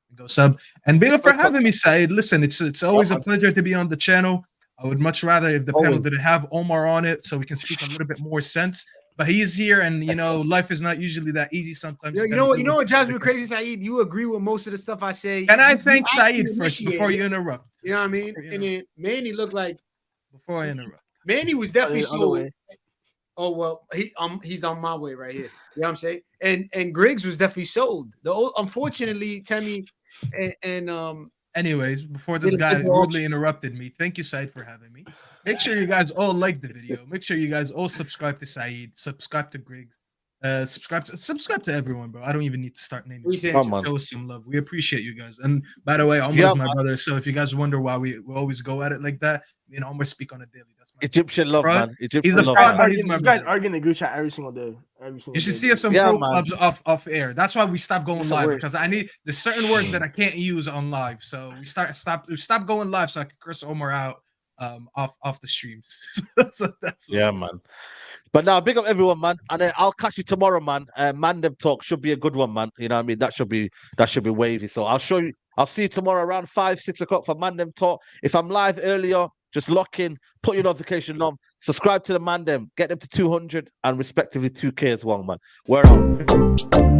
and go sub. And big up for having me, Saeed. Listen, it's always a pleasure to be on the channel. I would much rather if the panel didn't have Omar on it, so we can speak a little bit more sense. But he's here, and you know, life is not usually that easy sometimes. You know what drives me crazy, Saeed? You agree with most of the stuff I say. Can I thank Saeed first before you interrupt? You know what I mean? And then Manny looked like before I interrupt. Manny was definitely sold. Oh well, he's on my way right here. You know what I'm saying? And Griggs was definitely sold. Unfortunately, Temmie and anyways, before this guy rudely interrupted me, thank you, Saeed, for having me. Make sure you guys all like the video. Make sure you guys all subscribe to Saeed, subscribe to Griggs, subscribe to everyone, bro. I don't even need to start naming. Show us some love. We appreciate you guys. And by the way, Omar's my brother. So if you guys wonder why we always go at it like that, me and Omar speak on a daily. That's my Egyptian love, man. He's a fraud, but he's my brother. Guys arguing the group chat every single day. You should see us some pro clubs off air. That's why we stopped going live, because there's certain words that I can't use on live. So we stop going live so I can curse Omar out off the streams. So that's man. But now, big up everyone, man, and I'll catch you tomorrow, man. Mandem talk should be a good one, man. You know what I mean? That should be wavy. So I'll see you tomorrow around 5-6 o'clock for Mandem talk. If I'm live earlier, just lock in, put your notification on, subscribe to the Mandem, get them to 200 and respectively 2K as well, man. We're out.